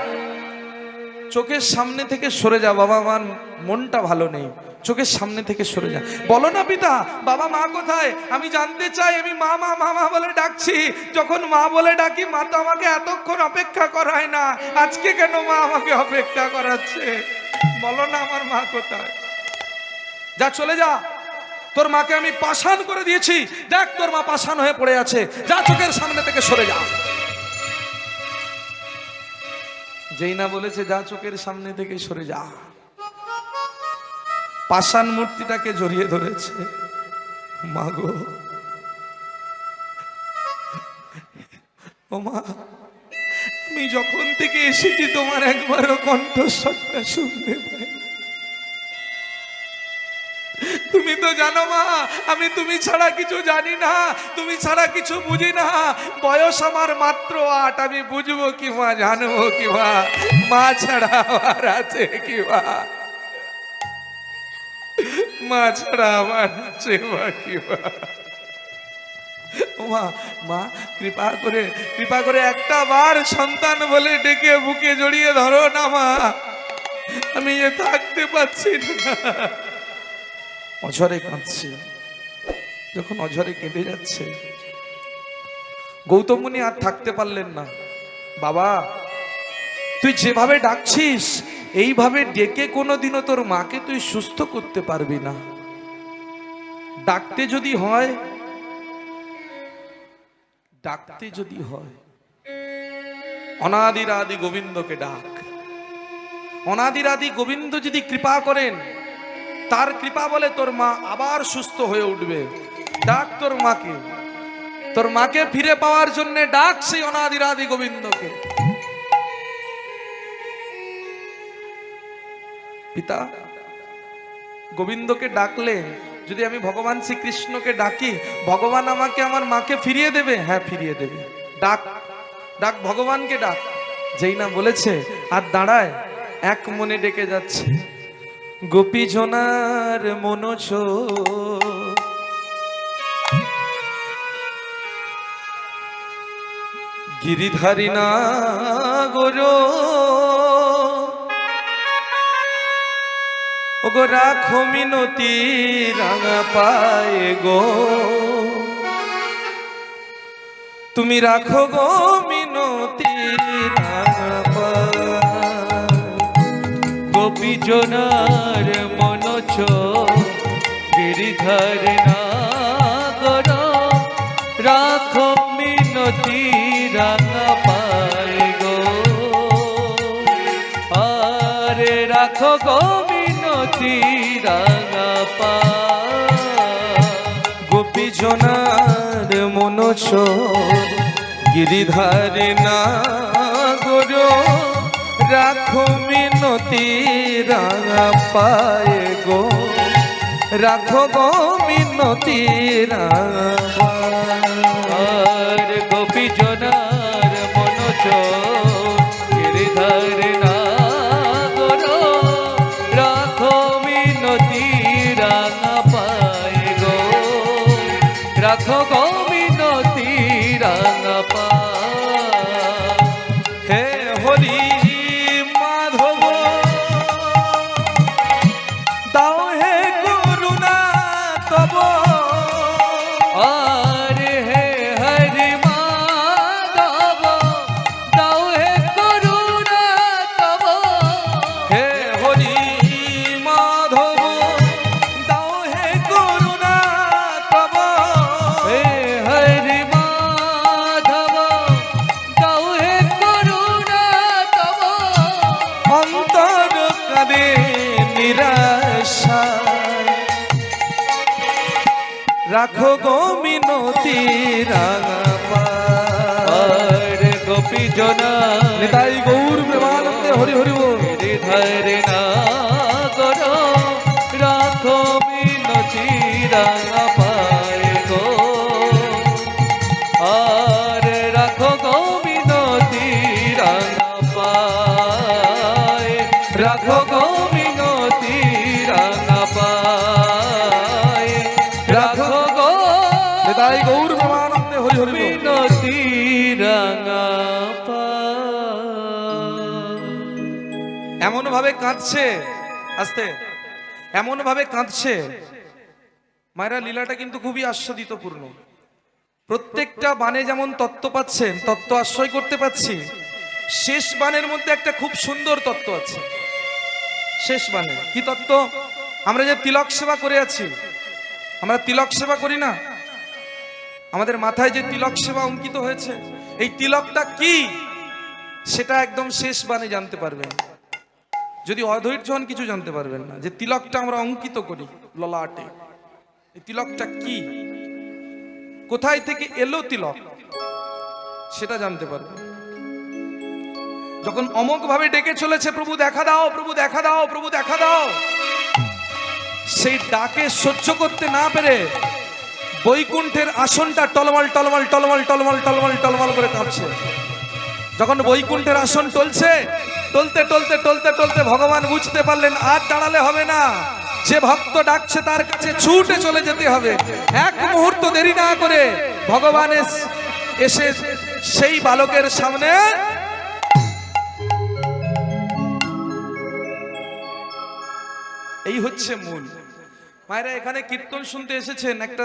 চোখের সামনে থেকে সরে যা বাবা, আমার মনটা ভালো নেই, চোখের সামনে থেকে সরে যা। বলো না পিতা, বাবা মা কোথায়, আমি জানতে চাই। আমি মা মা মা মা বলে ডাকছি, যখন মা বলে ডাকি মা তো আমাকে এতক্ষণ অপেক্ষা করায় না, আজকে কেন মা আমাকে অপেক্ষা করাচ্ছে? বলো না আমার মা কোথায়। যা, চলে যা, তোর মাকে আমি পাষাণ করে দিয়েছি, দেখ তোর মা পাষাণ হয়ে পড়ে আছে, যা চোখের সামনে থেকে সরে যা। যেই না বলেছে যা চোখের সামনে থেকে সরে যা, পাষাণ মূর্তিটাকে জড়িয়ে ধরেছে। মা গো, ও মা, আমি যখন থেকে এসেছি তোমার একবারও কণ্ঠস্বরটা শুনতে পাই। তুমি তো জানো মা, আমি তুমি ছাড়া কিছু জানি না, তুমি ছাড়া কিছু বুঝি না। বয়স আমার মাত্র 8, আমি বুঝবো কি মা, জানবো কি মা, মা ছাড়া আমার আছে কি মা, মা ছাড়া আমার আছে মা কি মা। মা, মা কৃপা করে একটা বার সন্তান বলে ডেকে বুকে জড়িয়ে ধরো না মা, আমি এ থাকতে পারছি না। অঝরে কাঁদছে। যখন অঝরে কেঁদে যাচ্ছে, গৌতম মুনি আর থাকতে পারলেন না। বাবা, তুই যেভাবে ডাকছিস এইভাবে ডেকে কোনোদিনও তোর মাকে তুই সুস্থ করতে পারবি না। ডাকতে যদি হয় অনাদির আদি গোবিন্দকে ডাক। অনাদির আদি গোবিন্দ যদি কৃপা করেন, তার কৃপা বলে তোর মা আবার সুস্থ হয়ে উঠবে। ডাক তোর মাকে, তোর মাকে ফিরে পাওয়ার জন্য ডাক সেই অনাদির আদি গোবিন্দকে। পিতা, গোবিন্দকে ডাকলে যদি আমি ভগবান শ্রীকৃষ্ণকে ডাকি, ভগবান আমাকে আমার মাকে ফিরিয়ে দেবে? হ্যাঁ, ফিরিয়ে দেবে। ডাক, ডাক ভগবানকে ডাক। যেই না বলেছে আর দাঁড়ায়, এক মনে ডেকে যাচ্ছে, গোপী জনার মনোজ গিরিধারী না গোরো, ওগো রাখো মিনতি রাঙা পায়ে গো, তুমি রাখো গো মিনতি রাঙা পায়ে। গোপী জনার মনোজ গিরিধার নাগর, রাখো মিনতি রাঙা পায়ে গো, আরে রাখো গো মিনতি রাঙা পায়ে। গোপী জনার মনোজ গিরিধার নাগর, রাখো মিনতি রাঙা পায়ে গো, রাখো গো মিনতি রাঙা আর গোপী জনার মনোজ গিরিধার নাগর, রাখো রাখো গো মিনতি রাঙা পা হে হরি মাধব দাও হে করুণা তব আরে হে হরি মাধব দাও হে করুণা তব হে হরি মাধব দাও হে করুণা তব হে হরি মাধব দাও হে করুণা তব অন্তর কাঁদে নিরাশায় রাখো গো মিনতি রাঙা আরে গোপী জনা নিতাই গৌর প্রেমানন্দে হরি হরি বল। ধরে না করো রাখো মিনতি রাঙা পায় গো আর রাখো গো মিনতি রাঙা পায় রাখো গো মিনতি রাঙা পায় রাখো গো নিতাই গৌর প্রেমানন্দে হরি হরি বল। মিনতি রাঙা পায় এমন ভাবে কাঁদছে আস্তে এমন ভাবে কাঁদছে মায়েরা লীলাটা কিন্তু খুবই আস্বাদিতপূর্ণ প্রত্যেকটা বানে যেমন তত্ত্ব পাচ্ছেন তত্ত্ব আশ্রয় করতে পাচ্ছি শেষ বানের মধ্যে একটা খুব সুন্দর তত্ত্ব আছে শেষ বানে কি তত্ত্ব আমরা যে তিলক সেবা করে আছি আমরা তিলক সেবা করি না আমাদের মাথায় যে তিলক সেবা অঙ্কিত হয়েছে এই তিলকটা কি সেটা একদম শেষ বানে জানতে পারবেন যদি অধৈর্য হন কিছু জানতে পারবেন না যে তিলকটা আমরা অঙ্কিত করি ললাটে এই তিলকটা কি কোথায় থেকে এলো তিলক সেটা জানতে পারবেন যখন অমোঘ ভাবে ডেকে চলেছে প্রভু দেখা দাও প্রভু দেখা দাও প্রভু দেখা দাও সেই ডাকে সহ্য করতে না পেরে বৈকুণ্ঠের আসনটা টলমল টলমল টলমল টলমল টলমল টলমল করে কাঁপছে যখন বৈকুণ্ঠের আসন টলছে টলতে টলতে টলতে টলতে ভগবান বুঝতে পারলেন আর দাঁড়ালে হবে না যে ভক্ত ডাকছে তার কাছে ছুটে চলে যেতে হবে এক মুহূর্ত দেরি না করে ভগবান এসে সেই বালকের সামনে এই হচ্ছে মূল মায়েরা এখানে কীর্তন শুনতে এসেছেন একটা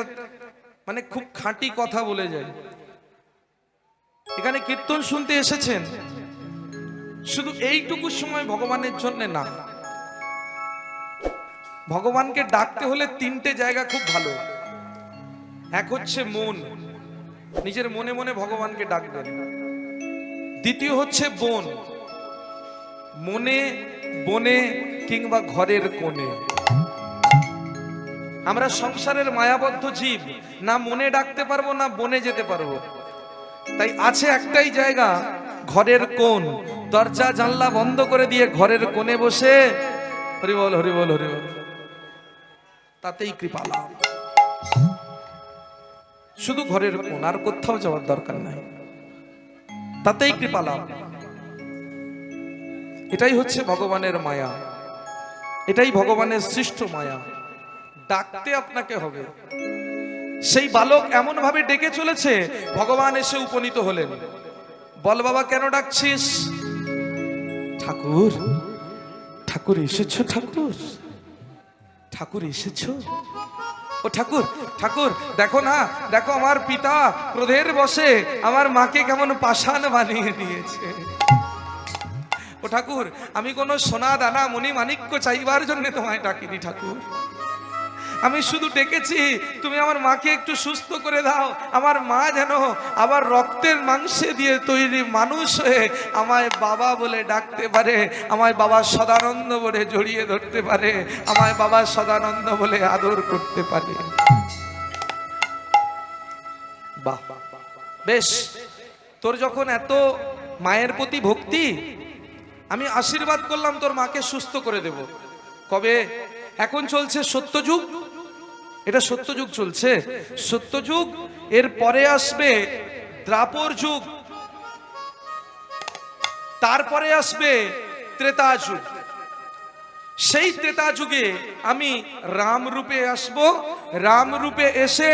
মানে খুব খাঁটি কথা বলে যায় এখানে কীর্তন শুনতে এসেছেন শুধু এইটুকু সময় ভগবানের জন্য না ভগবানকে ডাকতে হলে তিনটে জায়গা খুব ভালো এক হচ্ছে মন নিজের মনে মনে ভগবানকে ডাকবেন দ্বিতীয় হচ্ছে বন মনে বনে কিংবা ঘরের কোণে আমরা সংসারের মায়াবদ্ধ জীব না মনে ডাকতে পারবো না বনে যেতে পারবো তাই আছে একটাই জায়গা ঘরের কোণ দরজা জানলা বন্ধ করে দিয়ে ঘরের কোণে বসে হরি বল হরি বল হরি বল তাতেই কৃপা লাভ শুধু ঘরের কোণ আর কোথাও যাওয়ার দরকার নাই তাতেই কৃপা লাভ এটাই হচ্ছে ভগবানের মায়া এটাই ভগবানের সৃষ্ট মায়া ডাকতে আপনাকে হবে সেই বালক এমন ভাবে ডেকে চলেছে ভগবান এসে উপনীত হলেন বল বাবা কেন ডাকছিস ঠাকুর ঠাকুর এসেছো ঠাকুর ঠাকুর এসেছো ও ঠাকুর ঠাকুর দেখো না দেখো আমার পিতা ক্রোধের বশে আমার মাকে কেমন পাষাণ বানিয়ে দিয়েছে ও ঠাকুর আমি কোনো সোনা দানা মণি মাণিক্য চাইবার জন্য তোমায় ডাকিনি ঠাকুর আমি শুধু ডেকেছি তুমি আমার মাকে একটু সুস্থ করে দাও আমার মা যেন আবার রক্তের মাংসে দিয়ে তৈরি মানুষ হয়ে আমায় বাবা বলে ডাকতে পারে আমায় বাবা সদানন্দ বলে জড়িয়ে ধরতে পারে আমায় বাবা সদানন্দ বলে আদর করতে পারে বাহ বেশ তোর যখন এত মায়ের প্রতি ভক্তি আমি আশীর্বাদ করলাম তোর মাকে সুস্থ করে দেব কবে এখন চলছে সত্যযুগ এটা সত্যযুগ চলছে সত্যযুগ এর পরে আসবে দ্বাপর যুগ তারপরে আসবে ত্রেতা যুগ সেই ত্রেতা যুগে আমি রাম রূপে আসব রাম রূপে এসে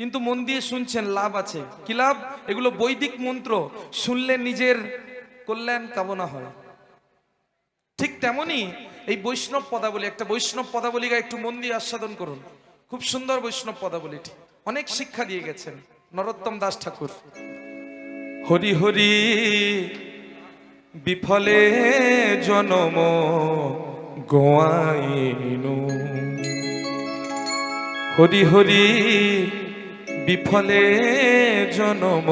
কিন্তু মন দিয়ে শুনছেন, লাভ আছে। কি লাভ? এগুলো বৈদিক মন্ত্র, শুনলে নিজের কল্যাণ কামনা হয়। ঠিক তেমনি এই বৈষ্ণব পদাবলী, একটা বৈষ্ণব পদাবলী গায়ে একটু মন দিয়ে আস্বাদন করুন। খুব সুন্দর বৈষ্ণব পদাবলীটি, অনেক শিক্ষা দিয়ে গেছেন নরোত্তম দাস ঠাকুর। হরি হরি বিফলে জনম গোয়াইনু, হরি হরি বিফলে জনম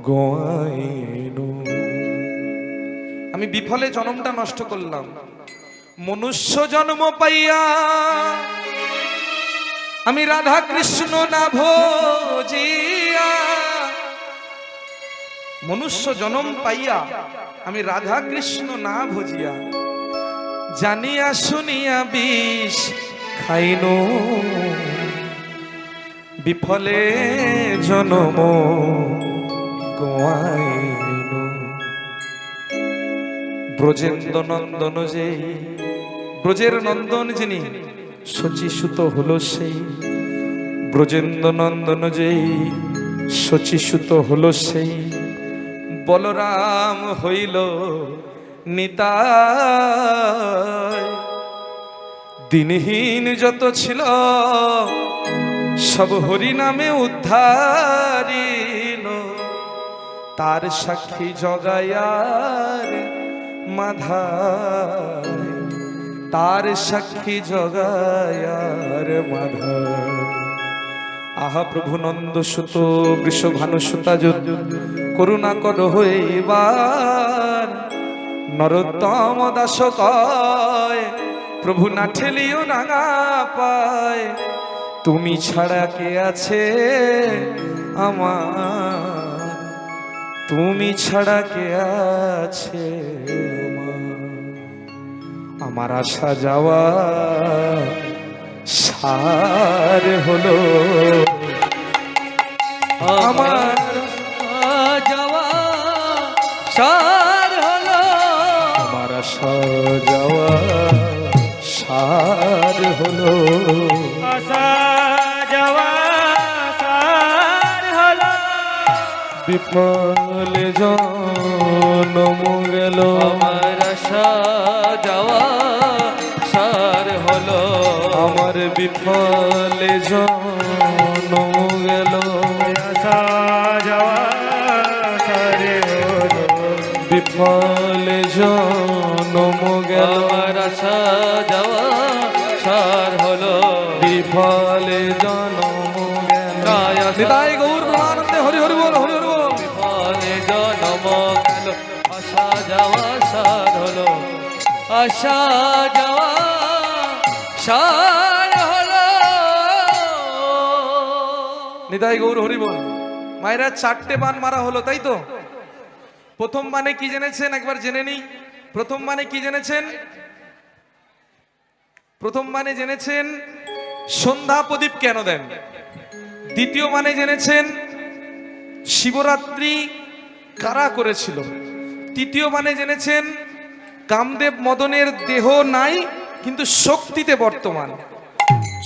গোয়াইনু। আমি বিফলে জন্মটা নষ্ট করলাম, মনুষ্য জন্ম পাইয়া আমি রাধা কৃষ্ণ না ভজিয়া, মনুষ্য জন্ম পাইয়া আমি রাধা কৃষ্ণ না ভজিয়া, জানিয়া শুনিয়া বিষ খাইনু, বিফলে জনম গোয়াইনু। ব্রজেন্দ্র নন্দন যে, ব্রজের নন্দন যিনি, শচীসুত হলো সেই, ব্রজেন্দ্র নন্দন যেই শচীসুত হলো সেই, বলরাম হইল নিতাই। দিনহীন যত ছিল সব হরি নামে উদ্ধারিল, তার সাক্ষী জগায়ার মাধায়, তার সাক্ষী জগায়ার মাধায়। আহা প্রভু নন্দ সুত বৃষভানু সুতা করুণা কর হইবার, নরোত্তম দাস কয় প্রভু না ঠেলিও রাঙা পায়, তুমি ছাড়া কে আছে আমার, তুমি ছাড়া কে আছে আমার আসা যাওয়া সার হলো, আমার যাওয়া সার হলো, আমার আসা যাওয়া সার হলো, আসা যাওয়া সার হলো, বিফল জনম গেল, আমার আশা যাওয়া সার হলো, আমার বিফল জনম গেল, আসা যাওয়া সার হলো, বিফল জনম গেল, আমার আশা যাওয়া সার হলো, বিফল জনম গেল। নিতাই গৌর প্রেমানন্দে হরি হরি বল, হরি হরি বল। বিফলে জনম গেল, আসা যাওয়া সার হলো, আসা যাওয়া সার হলো। নিতাই গৌর হরি বল। মায়েরা 4টে বান মারা হলো, তাই তো? প্রথম বানে কি জেনেছেন একবার জেনে নিই। প্রথম বানে কি জেনেছেন? প্রথম বানে জেনেছেন সন্ধ্যা প্রদীপ কেন দেন। দ্বিতীয় বানে জেনেছেন শিবরাত্রি কারা করেছিল। তৃতীয় বানে জেনেছেন কামদেব মদনের দেহ নাই কিন্তু শক্তিতে বর্তমান।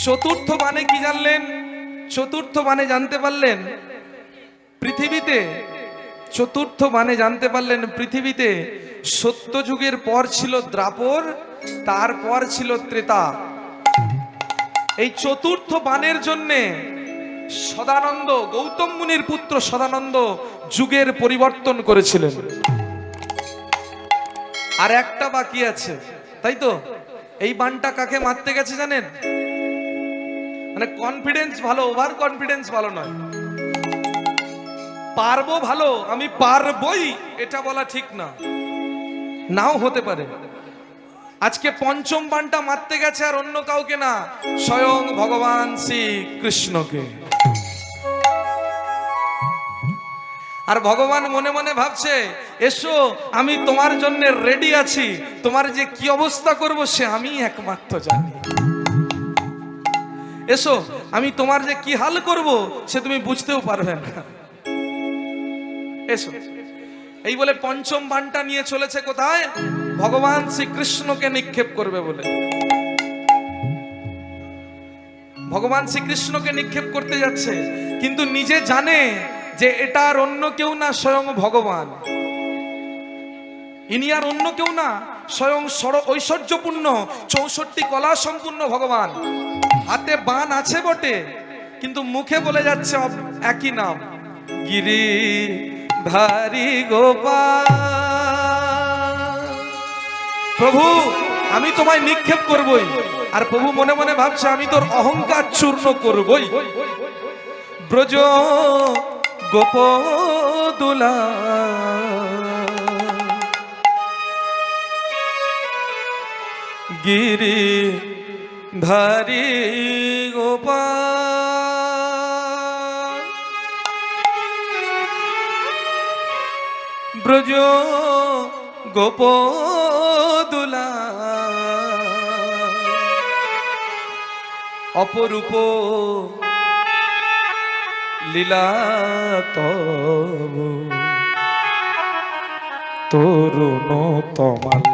চতুর্থ বানে কি জানলেন? চতুর্থ বানে জানতে পারলেন পৃথিবীতে, চতুর্থ বানে জানতে পারলেন পৃথিবীতে সত্যযুগের পর ছিল দ্বাপর, তারপর ছিল ত্রেতা। এই চতুর্থ বানের জন্যে সদানন্দ, গৌতম মুনির পুত্র সদানন্দ যুগের পরিবর্তন করেছিলেন। আর একটা বাকি আছে, তাই তো? এই বানটা কাকে মারতে গেছে জানেন? মানে কনফিডেন্স ভালো, ওভার কনফিডেন্স ভালো নয়। পারবো ভালো, আমি পারবই এটা বলা ঠিক না, নাও হতে পারে। আজকে পঞ্চম বানটা মারতে গেছে আর অন্য কাউকে না, স্বয়ং ভগবান শ্রী কৃষ্ণকে। আর ভগবান মনে মনে ভাবছে, এসো আমি তোমার জন্য রেডি আছি, তোমার যে কি অবস্থা করব সে আমি একমাত্র জানি। এসো আমি তোমার যে কি হাল করব সে তুমি বুঝতেও পারবে না। এসো। এই বলে পঞ্চম বানটা নিয়ে চলেছে কোথায়? ভগবান শ্রীকৃষ্ণকে নিক্ষেপ করবে বলে। ভগবান শ্রীকৃষ্ণকে নিক্ষেপ করতে যাচ্ছে, কিন্তু নিজে জানে যে এটা আর অন্য কেউ না, স্বয়ং ভগবান। ইনি আর অন্য কেউ না, স্বয়ং ঐশ্বর্যপূর্ণ 64 কলা সম্পূর্ণ ভগবান। হাতে বাণ আছে বটে, কিন্তু মুখে বলে যাচ্ছে একই নাম, গিরি ধারি গোপাল। প্রভু আমি তোমায় নিক্ষেপ করবই, আর প্রভু মনে মনে ভাবছে আমি তোর অহংকার চূর্ণ করবই। ব্রজ গোপদুলা গিরি ধারি গোপাল, ব্রজ গোপদুলা অপরূপ লীলা তব তরুণ তমাল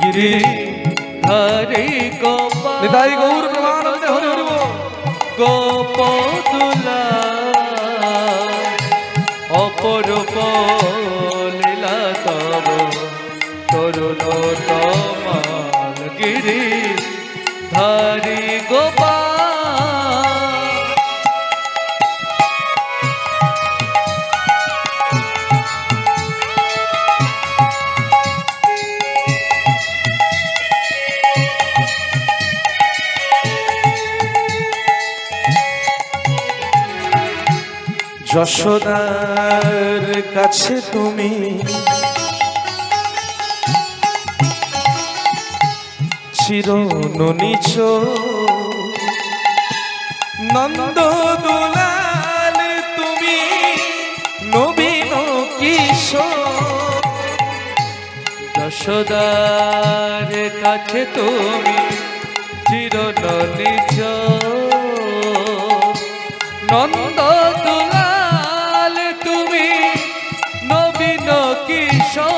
গিরি হরে গোপাল নিতাই গৌর প্রেমানন্দে হরি হরি বল। গোপদুলা অপরূপ লীলা তব তরুণ তমাল গিরি হরি গোপাল। যশোদার কাছে তুমি চিরনিচ, নন্দ দুলাল তুমি নবীন কিশোর। যশোদার কাছে তুমি চিরনিচ, নন্দ দুলাল তুমি নবীন কিশোর।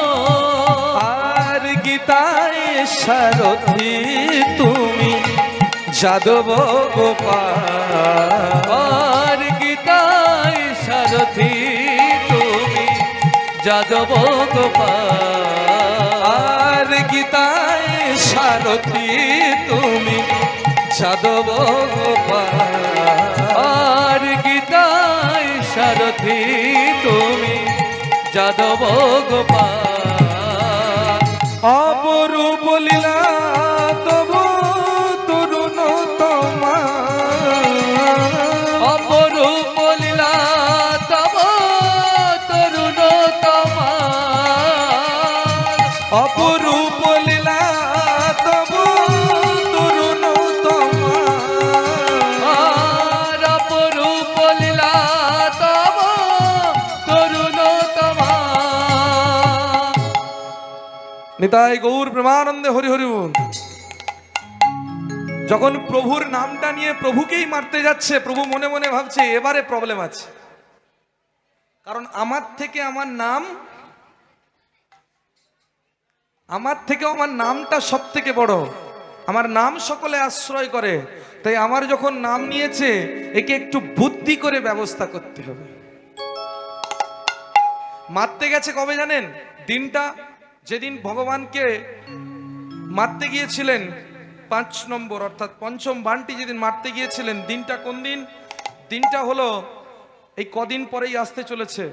আর গীতায় সারথি তুমি যাদব গোপাল। আর গীতায় সারথি তুমি যাদব গোপাল। আর গীতায় সারথি তুমি যাদব গোপাল। আর গীতায় সারথি তুমি যাদব গোপাল। অপরূপ লীলা তবু তরুণ তোমার। অপরূপ লীলা তব তরুণ তোমার। অপরূপ লীলা তবু তরুণ তোমার। অপরূপ লীলা তব তরুণ তোমার। নিতাই গৌর প্রেমানন্দে হরি হরি বল। যখন প্রভুর নামটা নিয়ে প্রভুকেই মারতে যাচ্ছে, প্রভু মনে মনে ভাবছে এবারে প্রবলেম আছে, কারণ আমার থেকে আমার নামটা সব থেকে বড়। আমার নাম সকলে আশ্রয় করে, তাই আমার যখন নাম নিয়েছে একে একটু বুদ্ধি করে ব্যবস্থা করতে হবে। মারতে গেছে কবে জানেন? দিনটা যেদিন ভগবানকে মারতে গিয়েছিলেন 5 নম্বর অর্থাৎ পঞ্চম বাণটি যেদিন মারতে গিয়েছিলেন, দিনটা কোন দিন? দিনটা হলো এই কদিন পরেই আসতে চলেছে।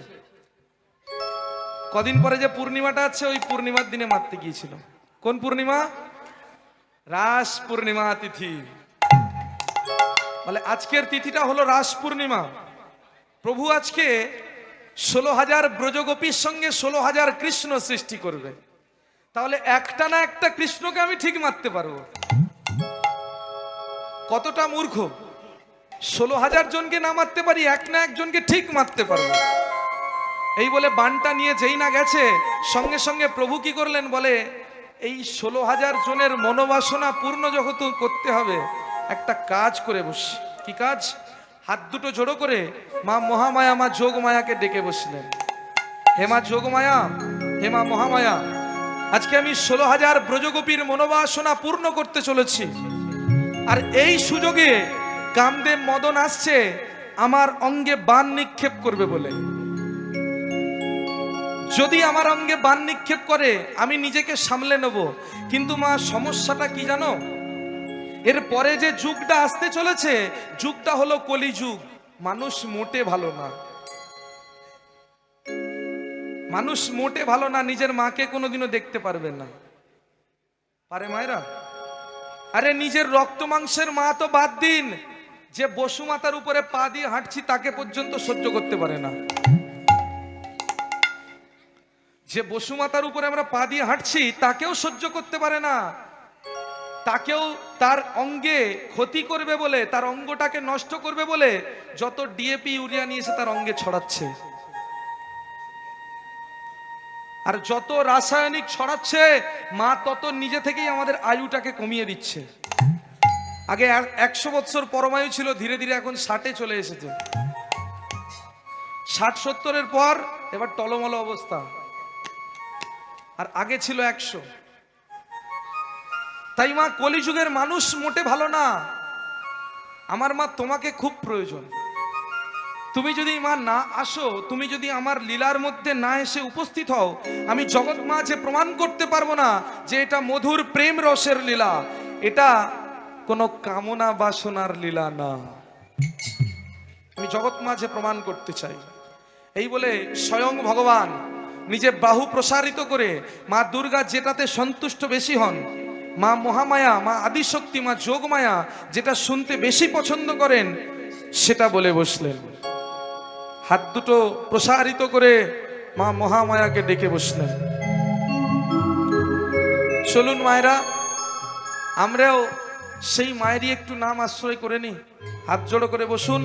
কদিন পরে যে পূর্ণিমাটা আছে, ওই পূর্ণিমার দিনে মারতে গিয়েছিল। কোন পূর্ণিমা? রাস পূর্ণিমা তিথি। বলে আজকের তিথিটা হলো রাস পূর্ণিমা। প্রভু আজকে 16,000 ব্রজগোপীর সঙ্গে 16,000 কৃষ্ণ সৃষ্টি করবে। তাহলে একটা না একটা কৃষ্ণকে আমি ঠিক মারতে পারবো। কতটা মূর্খ! 16,000 জনকে না মারতে পারি, এক না একজনকে ঠিক মারতে পারবো। এই বলে বানটা নিয়ে যেই না গেছে, সঙ্গে সঙ্গে প্রভু কি করলেন? বলে এই 16,000 জনের মনোবাসনা পূর্ণ যখন করতে হবে, একটা কাজ করে বসি। কি কাজ? হাত দুটো জোড়ো করে মা মহামায়া, মা যোগমায়াকে ডেকে বসলেন। হে মা যোগমায়া, হে মা মহামায়া, আজকে আমি 16,000 ব্রজগোপীর মনোবাসনা পূর্ণ করতে চলেছি। আর এই সুযোগে কামদেব মদন আসছে আমার অঙ্গে বাণ নিক্ষেপ করবে বলে। যদি আমার অঙ্গে বাণ নিক্ষেপ করে আমি নিজেকে সামলে নেব, কিন্তু মা সমস্যাটা কি জানো? এর পরে যে যুগটা আসতে চলেছে, যুগটা হলো কলিযুগ। মানুষ মোটে ভালো না, মানুষ মোটে ভালো না। নিজের মাকে কোনোদিনও দেখতে পারবে না, পারে মায়েরা? আরে নিজের রক্ত মাংসের মা তো বাদ দিন, যে বসুমাতার উপরে পা দিয়ে হাঁটছি তাকে পর্যন্ত সহ্য করতে পারে না। যে বসুমাতার উপরে আমরা পা দিয়ে হাঁটছি তাকেও সহ্য করতে পারে না। তাকেও তার অঙ্গে ক্ষতি করবে বলে, তার অঙ্গটাকে নষ্ট করবে বলে যত ডিএপি ইউরিয়া নিয়ে এসে তার অঙ্গে ছড়াচ্ছে, আর যত রাসায়নিক ছড়াচ্ছে মা তত নিজে থেকেই আমাদের আয়ুটাকে কমিয়ে দিচ্ছে। আগে 100 বছর পরমায়ু ছিল, ধীরে ধীরে এখন 60-এ চলে এসেছে। 60-70-এর পর এবার টলমল অবস্থা, আর আগে ছিল 100। তাই মা কলিযুগের মানুষ মোটে ভালো না। আমার মা তোমাকে খুব প্রয়োজন। তুমি যদি মা না আসো, তুমি যদি আমার লীলার মধ্যে না এসে উপস্থিত হও, আমি জগৎ মাঝে প্রমাণ করতে পারবো না যে এটা মধুর প্রেম রসের লীলা, এটা কোনো কামনা বাসনার লীলা না। আমি জগৎ মাঝে প্রমাণ করতে চাই। এই বলে স্বয়ং ভগবান নিজে বাহু প্রসারিত করে মা দুর্গা যেটাতে সন্তুষ্ট বেশি হন, মা মহামায়া, মা আদিশক্তি, মা যোগমায়া যেটা শুনতে বেশি পছন্দ করেন সেটা বলে বসলেন। হাত দুটো প্রসারিত করে মা মহামায়াকে ডেকে বসলেন। চলুন মায়েরা, আমরাও সেই মায়েরই একটু নাম আশ্রয় করে নি। হাত জোড়ো করে বসুন।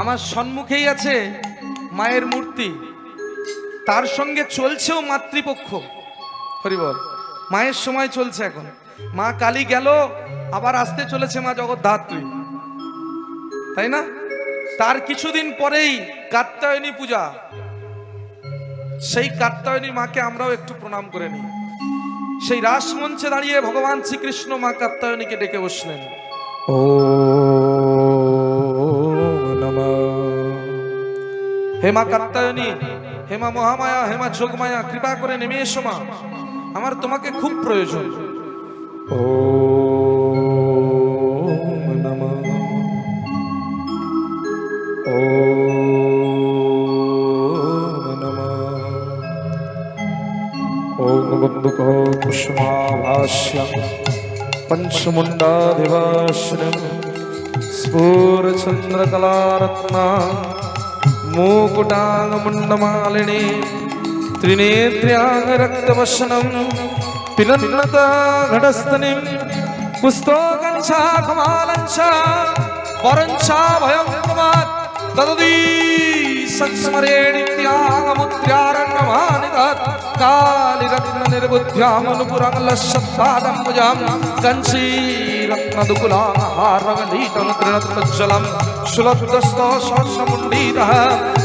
আমার সম্মুখেই আছে মায়ের মূর্তি, তার সঙ্গে চলছেও মাতৃপক্ষ। হরিবল, মায়ের সময় চলছে এখন। মা কালী গেল, আবার আসতে চলেছে মা জগদ্ধাত্রী, তাই না? তার কিছুদিন পরেই কাত্যায়নী পূজা। সেই কাত্যায়নী মাকে আমরাও একটু প্রণাম করে নিই। সেই রাসমঞ্চে দাঁড়িয়ে ভগবান শ্রীকৃষ্ণ মা কাত্যায়নীকে ডেকে বসলেন। ও নমঃ। হে মা কাত্যায়নী, হে মা মহামায়া, হে মা যোগমায়া, কৃপা করে নেমে এসো মা, আমার তোমাকে খুব প্রয়োজন। ও নমঃ। ও নমঃ। ওম বন্দুক কুসুমাভাস্যং পঞ্চমুণ্ডাধিবাসনং স্ফুরচন্দ্রকলারত্না মুকুটাং মুণ্ডমালিনী ত্রিনেত্র্যাং রক্তবসनं পিনন্নতা ঘটস্তনিং পুস্তকঞ্চা কমালঞ্চা পরঞ্চা ভয়ঙ্কমাৎ দদতি সংস্মরে নিত্যাগमुद्र्यारण्यमानिदात् कालिरत्ननिर्बुद्ध्यामनुपुरं लश्यत्पादम्बुजां कंचीरत्नदुकुलाहारगलितं तृणत्तज्जलं सुलब्धस्तो सहस्रमुण्डितः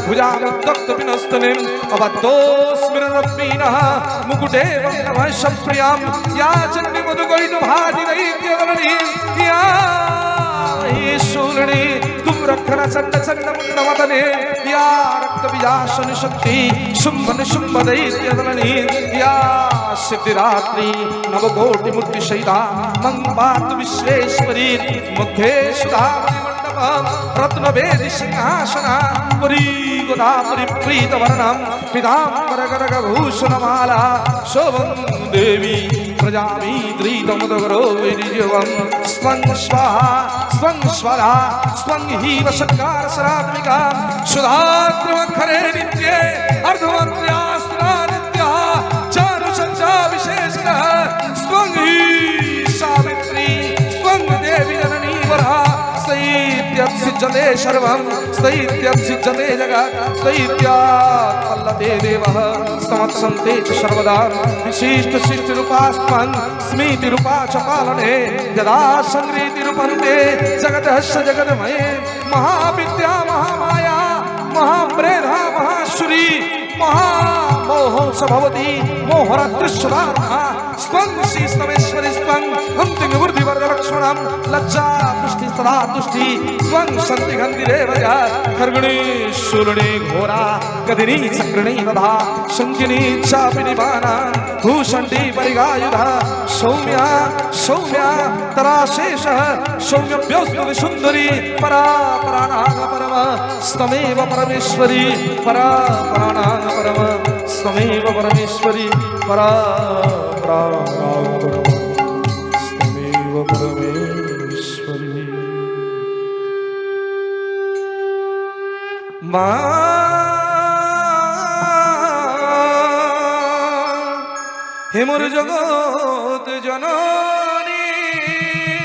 भुजामुद्दक्तपिनस्तनिम् अबद्धोऽस्मिररब्बीनः मुकुटे वङ्गमहर्षप्रियां या चण्डिमधुकैटभाजिदैत्यदलनीं या ईश्वरणी तुम रखना चंड चंड मुंडमदने या रक्त विजासन शक्ति शुंभ निशुंभ दैत्य दलनी या सिद्धिरात्रि नवकोटि मूर्ति सहिता मंगपात विश्वेश्वरी मुखे सुधामणि मंडपम रत्न वेदि सिंहासना पुरी गोदावरी प्रीत वर्णम पीतांबर गरग भूषणमाला शोभं देवी प्रजामित्री तमुदगरो विरिजवं स्वं स्वाहा स्वं स्वधा स्वं हि वशत्कार सरात्मिका सुधाद्रवखरे नित्ये अर्धमन्त्र्यास्त्रा नित्या चारु संचा विशेषणः स्वं हि सावित्री स्वं देवी जननी वरा स्थैत्यप्सिज्यते सर्वं स्थैत्यप्सिज्यते जगत् स्थैत्यात् पल्लते देवः स्तमत्सन्ते च सर्वदा विशिष्टशिष्टरूपास्त्वं स्मृतिरूपा च पालने यदा संगृहीतिरूपन्ते जगतः स जगन्मये महाविद्या महामाया महाप्रेरणा महाश्री महामोह स भवति मोहरात्रिश्वरार्हा स्वं श्री स्तमेश्वरी स्वं हन्तिं वृद्धिवर्धलक्ष्मणं लज्जा तुष्टि सदा तुष्टि स्वं शन्ति गन्धिरेव च खर्गणे शूलिनी घोरा गदिनी चक्रिणी वधा शङ्किनी चापि निबाना भूषण्डी परिगायुधा सौम्या सौम्या तराशेषः सौम्यभ्योस्तुति सुन्दरी परा प्राणाः परम स्तमेव परमेश्वरी परा प्राणाः परम स्तमेव परमेश्वरी परा प्राणाः परम स्तमेव परमेश्वरी मा हे मोर जगत जननी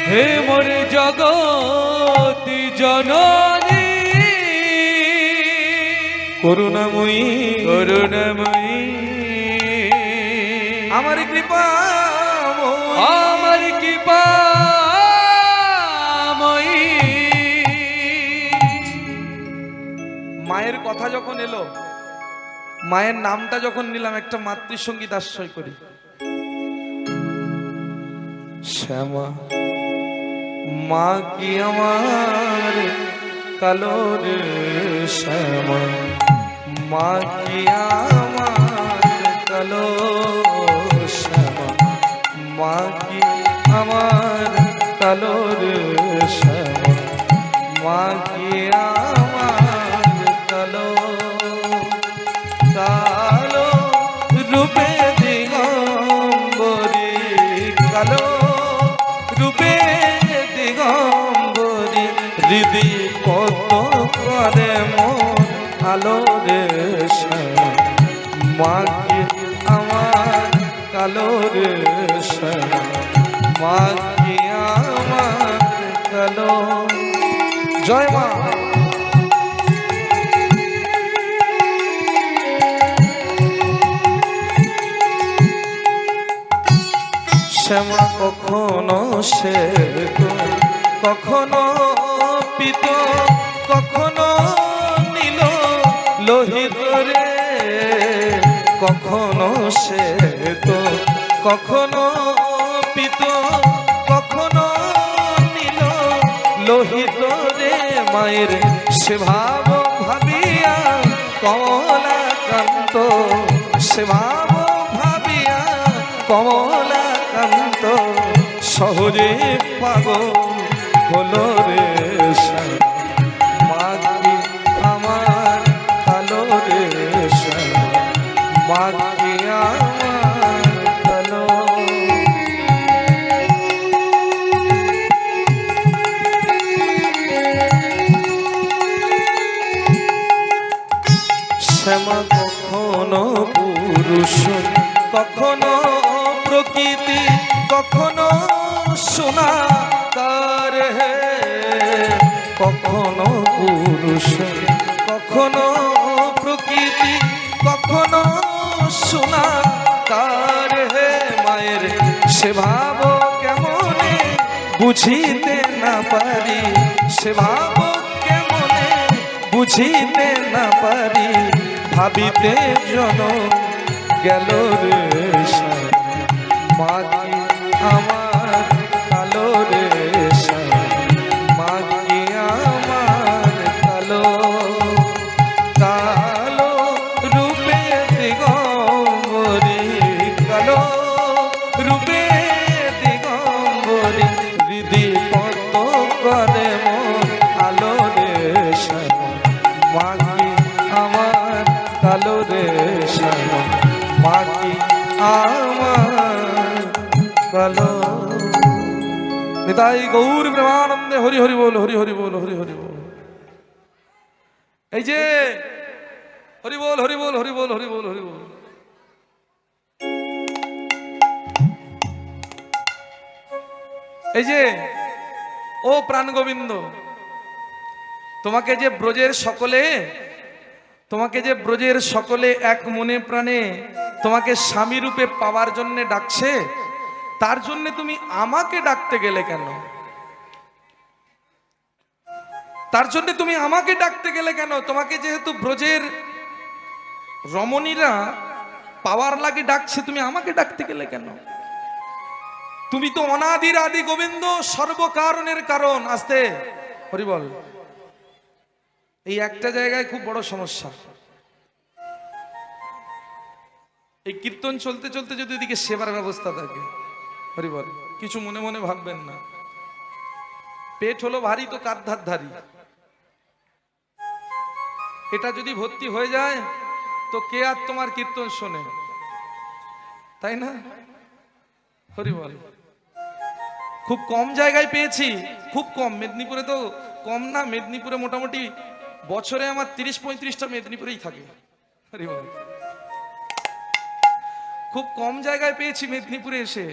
হে মোর জগৎ জননী করুণাময়ী করুণাময়ী আমার কৃপা আমার কৃপাময়ী মায়ের কথা যখন এলো, মায়ের নামটা যখন নিলাম, একটা মাতৃসঙ্গীত আশ্রয় করি। শ্যামা মা কি আমার কালো রে শ্যামা, মা কি আমার কালো শ্যামা, মা কি আমার কালো রে শ্যামা, মা কি আমার কালো কালো রূপে দিগম্বরী, কালো রূপে দিগম্বরী, হৃদি কত করে মন আলো রে শ্যামা, মা কি আমার কালো রে শ্যামা, মা কি আমার কালো। জয় মা। শ্যামা কখনো সে কখনো পিত, কখনো নীল লোহিত রে, কখনো সে কখনো পিত, কখনো নীল লোহিত রে, মায়ের সে ভাব ভাবিয়া কমলাকান্ত, সে ভাব ভাবিয়া কমলাকান্ত সহজে পাগল হলো রে শ্যামা, মা কি আমার কালো রে শ্যামা, মা কি আমার কালো। শ্যামা কখনো পুরুষ, কখনো প্রকৃতি, কখনো সোনা তার হে, কখনো পুরুষ, কখনো প্রকৃতি, কখনো সোনা তার হে, মায়ের সে ভাব কেমনে বুঝিতে না পারি, সে ভাব কেমনে বুঝিতে না পারি, ভাবিতে জনম গেল রে শ্যামা, মা কি আমার কালো রে শ্যামা, মা কি আমার কালো কালো রূপে দিগম্বরী, কালো রূপে দিগম্বরী, হৃদি কত করে মন আলো রে শ্যামা, মা কি আমার কালো রে শ্যামা, মা কি আমার কালো। নিতাই গৌর প্রেমানন্দে হরি হরি বল, হরি হরি বল, হরি হরি বল। এই যে হরি বল, হরি বল, হরি বল, হরি বল, হরি বল। এই যে ও প্রাণ গোবিন্দ, তোমাকে যে ব্রজের সকলে, তোমাকে যে ব্রজের সকলে এক মনে প্রাণে তোমাকে স্বামী রূপে পাওয়ার জন্য ডাকছে, তার জন্য তুমি আমাকে ডাকতে গেলে কেন? তার জন্য তুমি আমাকে ডাকতে গেলে কেন? তোমাকে যেহেতু ব্রজের রমণীরা পাওয়ার লাগে ডাকছে, তুমি আমাকে ডাকতে গেলে কেন? তুমি তো অনাদির আদি গোবিন্দ, সর্বকারণের কারণ। আসতে হরি বল। এই একটা জায়গায় খুব বড় সমস্যা। এই কীর্তন চলতে চলতে যদি এদিকে সেবার ব্যবস্থা থাকে, হরি বল, কিছু মনে মনে ভাববেন না। পেট হলো ভারী তো কার ধার ধারি, এটা যদি ভর্তি হয়ে যায় তো কে আর তোমার কীর্তন শোনে, তাই না? হরি বল। খুব কম জায়গায় পেয়েছি, খুব কম। মেদিনীপুরে তো কম না, মেদিনীপুরে মোটামুটি বছরে আমার 30-35টা মেদিনীপুরেই থাকে। হরি বল। খুব কম জায়গায় পেয়েছি মেদিনীপুরে এসে,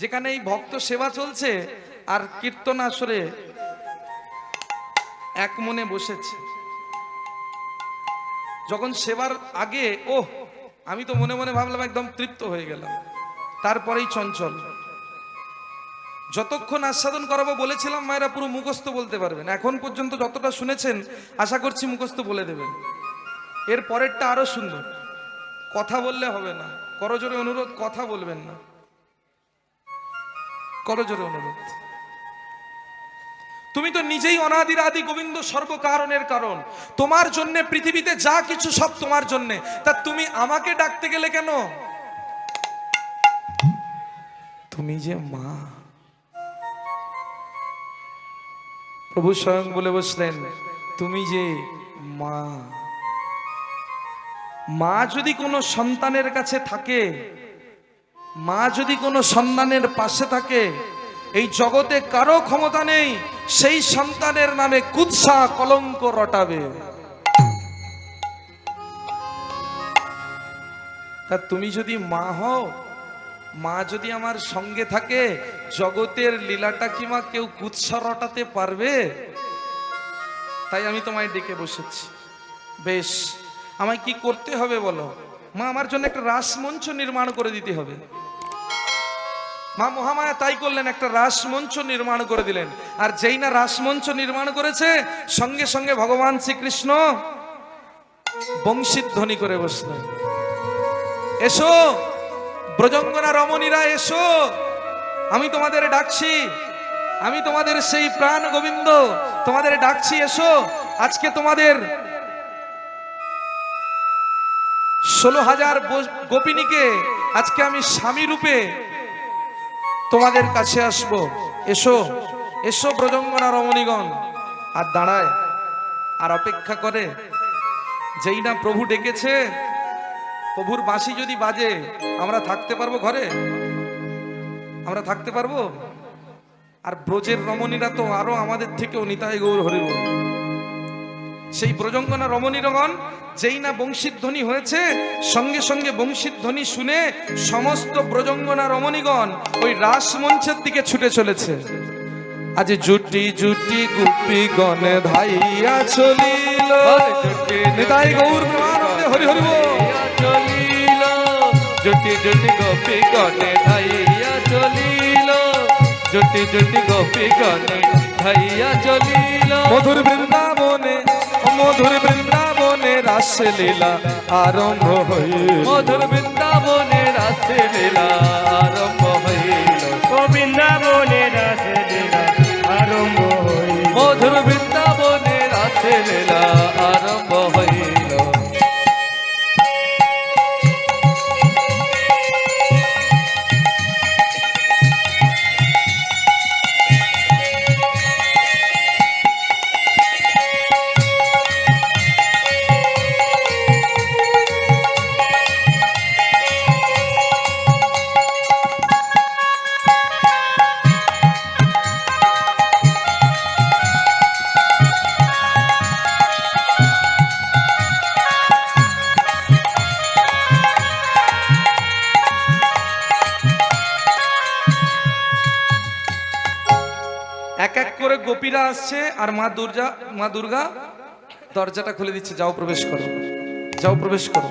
যেখানে এই ভক্ত সেবা চলছে আর কীর্তন আসরে এক মনে বসেছে। যখন সেবার আগে আমি তো মনে মনে ভাবলাম একদম তৃপ্ত হয়ে গেলাম, তারপরেই চঞ্চল। যতক্ষণ আস্বাদন করাবো বলেছিলাম মায়েরা পুরো মুখস্থ বলতে পারবেন। এখন পর্যন্ত যতটা শুনেছেন আশা করছি মুখস্থ বলে দেবেন। এর পরেরটা আরো সুন্দর। কথা বললে হবে না, করজোরে অনুরোধ, কথা বলবেন না, করজোরে অনুরোধ। তুমি তো নিজেই অনাদির আদি গোবিন্দ, সর্বকারণের কারণ। তোমার জন্য পৃথিবীতে যা কিছু সব তোমার জন্য, তা তুমি আমাকে ডাকতে গেলে কেন? তুমি যে মা। প্রভু স্বয়ং বলে বসলেন, তুমি যে মা। মা যদি কোনো সন্তানের কাছে থাকে, মা যদি কোনো সন্তানের পাশে থাকে, এই জগতে কারো ক্ষমতা নেই সেই সন্তানের নামে কুৎসা কলঙ্ক রটাবে। তা তুমি যদি মা হও, মা যদি আমার সঙ্গে থাকে, জগতের লীলাটা কি মা কেউ কুৎসা রটাতে পারবে? তাই আমি তোমায় ডেকে বসেছি। বেশ, আমায় কি করতে হবে বলো? মা, আমার জন্য একটা রাসমঞ্চ নির্মাণ করে দিতে হবে। মা মহামায়া তাই করলেন, একটা রাসমঞ্চ নির্মাণ করে দিলেন। আর যেই না রাসমঞ্চ নির্মাণ করেছে, সঙ্গে সঙ্গে ভগবান শ্রীকৃষ্ণ বংশীধ্বনি করে বসলেন। এসো ব্রজঙ্গনা রমণীরা, এসো, আমি তোমাদের ডাকছি, আমি তোমাদের সেই প্রাণ গোবিন্দ তোমাদের ডাকছি, এসো। আজকে তোমাদের 16,000 গোপিনীকে আজকে আমি স্বামী রূপে তোমাদের কাছে আসব। এসো এসো ব্রজঙ্গনা রমণীগণ। আর দাঁড়ায় আর অপেক্ষা করে। যেই না প্রভু ডেকেছে, প্রভুর বাঁশি যদি বাজে, আমরা থাকতে পারবো ঘরে? আমরা থাকতে পারবো? আর ব্রজের রমণীরা তো আরো আমাদের থেকেও নিতাই গৌর হরি বল। সেই ব্রজঙ্গনা রমণীগণ যেই না বংশীধ্বনি হয়েছে, সঙ্গে সঙ্গে বংশীধ্বনি শুনে সমস্ত ব্রজঙ্গনা রমণীগণ ওই রাসমঞ্চের দিকে ছুটে চলেছে। আজ জুটি জুটি গুপি গণে ধাইয়া চলিল, নিতাই গৌর প্রেমানন্দে হরি হরি চলিল। জুটি জুটি গোপী গণে ধাইয়া চলিল, জুটি জুটি গোপী গণে ধাইয়া চলিল। মধুর বৃন্দাবনে, মধুর বৃন্দাবনে রাসলীলা আরম্ভ হইল, মধুর বৃন্দাবনে রাসলীলা আরম্ভ হইল, ও বৃন্দাবনে রাসলীলা আরম্ভ হইল, মধুর বৃন্দাবনে রাসলীলা আরম্ভ হইল। এক এক করে গোপীরা আসছে আর মা দুর্গা দরজাটা খুলে দিচ্ছে, যাও প্রবেশ করো, যাও প্রবেশ করো।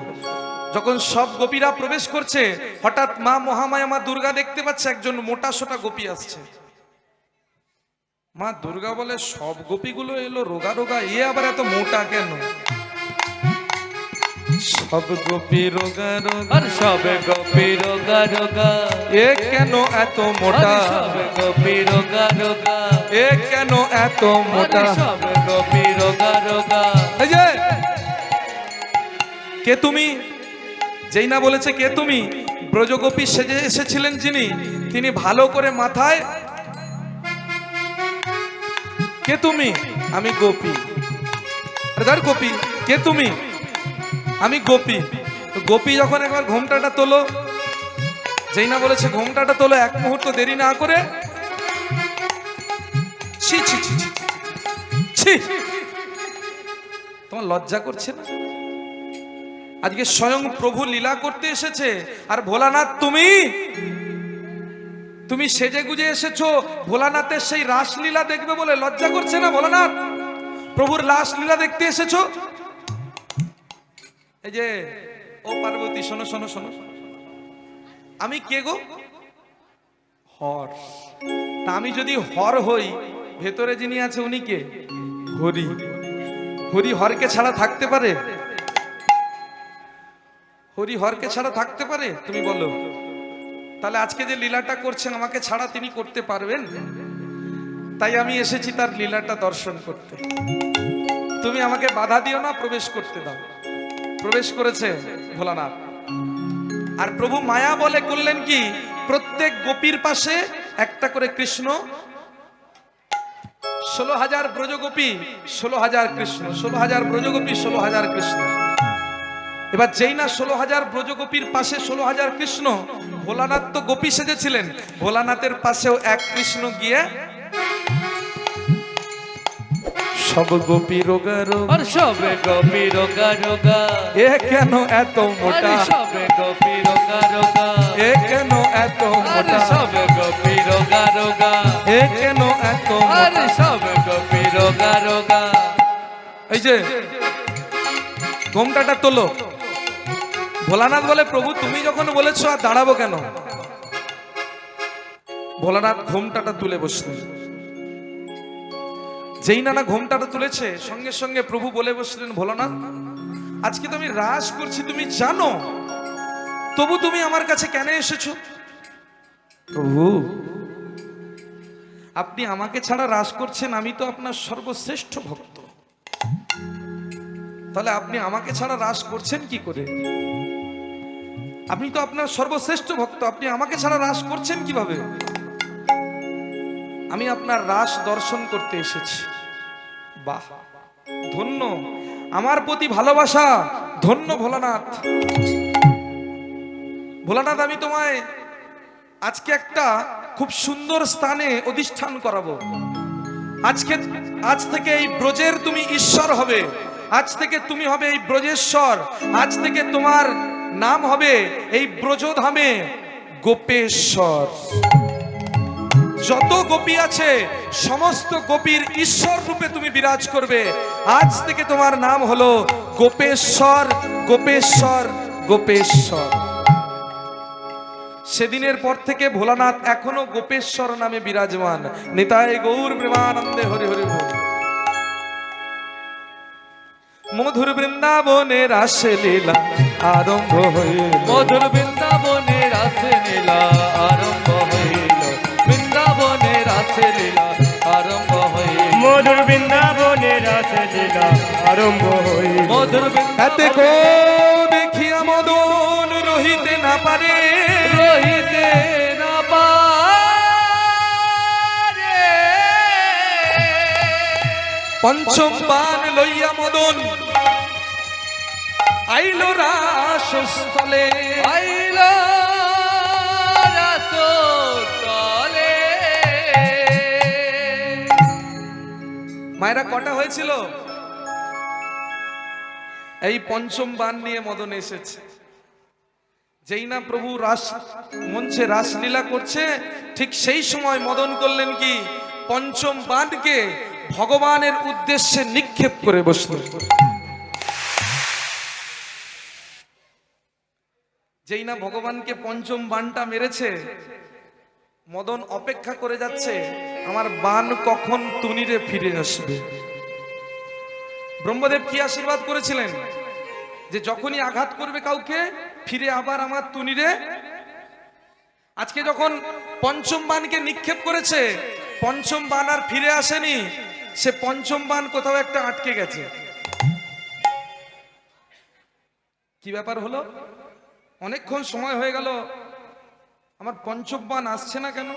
যখন সব গোপীরা প্রবেশ করছে, হঠাৎ মা মহামায়া মা দুর্গা দেখতে পাচ্ছে একজন মোটা সোটা গোপী আসছে। মা দুর্গা বলে, সব গোপীগুলো এলো রোগা রোগা, এ আবার এত মোটা কেন? সব গোপী রোগা রোগা, আর সব গোপী রোগা রোগা, এ কেন এত মোটা, আর সব গোপী রোগা রোগা, এ কেন এত আর মোটা। সব গোপী রোগা রোগা। এই যে কে তুমি, যেই না বলেছে কে তুমি, ব্রজগোপী সেজে এসেছিলেন যিনি, তিনি ভালো করে মাথায়, কে তুমি, আমি গোপী। আরে গোপী, কে তুমি, আমি গোপী। তো গোপী যখন একবার ঘোমটাটা তোলো, যেই না বলেছে ঘোমটাটা তোলো, এক মুহূর্ত দেরি না করে, ছি ছি ছি ছি ছি, তোমার লজ্জা করছে না? আজকে স্বয়ং প্রভু লীলা করতে এসেছে, আর ভোলানাথ তুমি, তুমি সেজে গুজে এসেছো ভোলানাথের সেই রাসলীলা দেখবে বলে। লজ্জা করছে না ভোলানাথ? প্রভুর রাসলীলা দেখতে এসেছো। এই যে ও পার্বতী, শোনো শোনো শোনো, আমি কে গো? হর। তা আমি যদি হর হই, ভেতরে যিনি আছে উনি কে? হরি। হরি হরকে ছাড়া থাকতে পারে? হরি হরকে ছাড়া থাকতে পারে? তুমি বলো। তাহলে আজকে যে লীলাটা করছেন আমাকে ছাড়া তিনি করতে পারবেন? তাই আমি এসেছি তার লীলাটা দর্শন করতে। তুমি আমাকে বাধা দিও না, প্রবেশ করতে দাও। প্রবেশ করেছে ভোলানাথ। আর প্রভু মায়া বলে করলেন কি, প্রত্যেক গোপীর পাশে একটা করে কৃষ্ণ, 16,000 ব্রজগোপী, 16,000 কৃষ্ণ, 16,000 ব্রজগোপী, 16,000 কৃষ্ণ। এবার যেই না 16,000 ব্রজগোপীর পাশে 16,000 কৃষ্ণ, ভোলানাথ তো গোপী সেজেছিলেন, ভোলানাথের পাশেও এক কৃষ্ণ গিয়ে সব গোপী রোগা রোগা, আর সব গোপী রোগা রোগা, এ কেন এত মোটা, আর সব গোপী রোগা রোগা, এ কেন এত আর মোটা, সব গোপী রোগা রোগা, এ কেন এত আর মোটা। সব গোপী রোগা রোগা। এই যে ঘোমটাটা তোলো। ভোলানাথ বলে প্রভু তুমি যখন বলেছো আর দাঁড়াবো কেন? ভোলানাথ ঘোমটাটা তুলে বসলেন। যেই না ঘোমটাটা তুলেছে, সঙ্গে সঙ্গে প্রভু বলে বসলেন, ভোলানাথ আজকে তো আমি রাস করছি তুমি জানো, তবু তুমি আমার কাছে কেন এসেছো? প্রভু আপনি আমাকে ছাড়া রাস করছেন, আমি তো আপনার সর্বশ্রেষ্ঠ ভক্ত, তাহলে আপনি আমাকে ছাড়া রাস করছেন কি করে? আপনি তো আপনার সর্বশ্রেষ্ঠ ভক্ত, আপনি আমাকে ছাড়া রাস করছেন কিভাবে? আমি আপনার রাস দর্শন করতে এসেছি। বাহ, ধন্য, আমার প্রতি ভালোবাসা, ধন্য ভোলানাথ। ভোলানাথ আমি তোমায় আজকে একটা খুব সুন্দর স্থানে অধিষ্ঠান করাবো। আজ থেকে এই ব্রজের তুমি ঈশ্বর হবে, আজ থেকে তুমি হবে এই ব্রজেশ্বর, আজ থেকে তোমার নাম হবে এই ব্রজধামে গোপেশ্বর। যত গোপী আছে সমস্ত গোপীর ঈশ্বর রূপে তুমি বিরাজ করবে। আজ থেকে তোমার নাম হলো গোপেশ্বর, গোপেশ্বর, গোপেশ্বর। সেদিনের পর থেকে ভোলানাথ এখনো গোপেশ্বর নামে বিরাজমান। নিতাই গৌর প্রেমানন্দে হরি হরি বল। মধুর বৃন্দাবনে রাসলীলা আরম্ভ হইল, মধুর বৃন্দাবনে রাসলীলা আরম্ভ হইল, বৃন্দাবনে রাসলীলা আরম্ভ হইল, মধুর বৃন্দাবনে রাসলীলা আরম্ভ হইল। মধুর এতে কো দেখিয়া মদন রহিতে না পারে, রহিতে না পারে, পঞ্চম বান লইয়া মদন আইল রাসস্থলে, আইল রাসস্থলে। মায়েরা কটা হয়েছিল? এই পঞ্চম বান নিয়ে মদন এসেছে। যেই না প্রভু রাস মঞ্চে রাসলীলা করছে, ঠিক সেই সময় মদন করলেন কি, পঞ্চম বানকে ভগবানের উদ্দেশ্যে নিক্ষেপ করে বসলেন। যেই না ভগবানকে পঞ্চম বানটা মেরেছে, মদন অপেক্ষা করে যাচ্ছে আমার বান কখন তুনিরে ফিরে আসবে। ব্রহ্মদেব কি আশীর্বাদ করেছিলেন? যে যখনই আঘাত করবে কাউকে ফিরে আবার আমার তুনিরে। আজকে যখন পঞ্চম বাণকে নিক্ষেপ করেছে, পঞ্চম বাণ আর ফিরে আসেনি, সে পঞ্চম বাণ কোথাও একটা আটকে গেছে। কি ব্যাপার হলো? অনেকক্ষণ সময় হয়ে গেল, আমার পঞ্চম বাণ আসছে না কেন?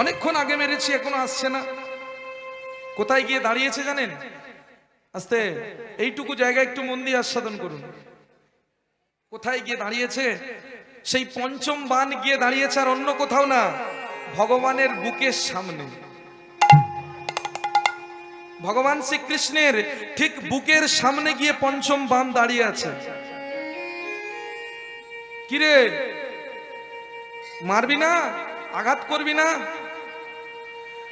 অনেকক্ষণ আগে মেরেছি, এখনো আসছে না। কোথায় গিয়ে দাঁড়িয়েছে জানেন? আস্তে, এইটুকু জায়গায় একটু মন দিয়ে আস্বাদন করুন। কোথায় গিয়ে দাঁড়িয়েছে? সেই পঞ্চম বাণ গিয়ে দাঁড়িয়েছে আর অন্য কোথাও না, ভগবানের বুকের সামনে। ভগবান শ্রীকৃষ্ণের ঠিক বুকের সামনে গিয়ে পঞ্চম বাণ দাঁড়িয়ে আছে। কিরে, মারবি না? আঘাত করবি না?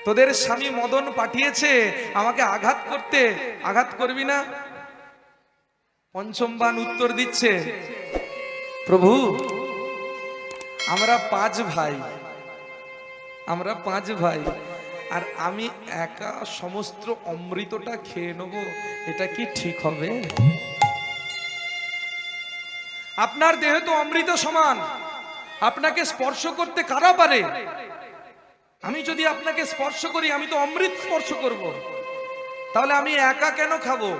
তোদের স্বামী মদন পাঠিয়েছে আমাকে আঘাত করতে, আঘাত করবি না? পঞ্চম বাণ উত্তর দিচ্ছে, প্রভু আমরা 5 ভাই, আমরা 5 ভাই, আর আমি একা সমস্ত অমৃতটা খেয়ে নেব, এটা কি ঠিক হবে? আপনার দেহ তো অমৃত সমান, আপনাকে স্পর্শ করতে কারা পারে? আমি যদি আপনাকে স্পর্শ করি, আমি তো অমৃত স্পর্শ করব, তাহলে আমি একা কেন খাবো?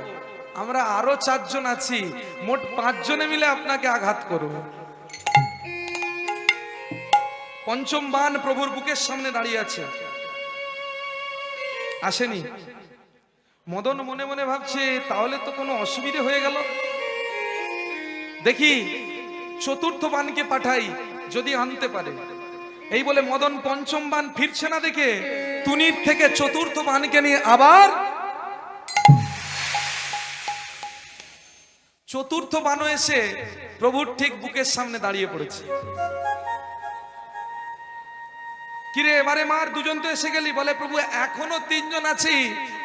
আমরা আরো 4 জন আছি, মোট 5 জনে মিলে আপনাকে আঘাত করব। পঞ্চম বাণ প্রভুর বুকের সামনে দাঁড়িয়ে আছে, আসেনি। মদন মনে মনে ভাবছে তাহলে তো কোনো অসুবিধে হয়ে গেল, দেখি চতুর্থ বাণকে পাঠাই, যদি আনতে পারে। এই বলে মদন পঞ্চম বাণ ফিরছে না দেখে তুনির থেকে চতুর্থ বাণকে নিয়ে আবার চতুর্থ বাণও এসে প্রভুর ঠিক বুকের সামনে দাঁড়িয়ে পড়েছে। কিরে এবারে মার, 2 জন তো এসে গেলি। বলে প্রভু এখনো 3 জন আছি,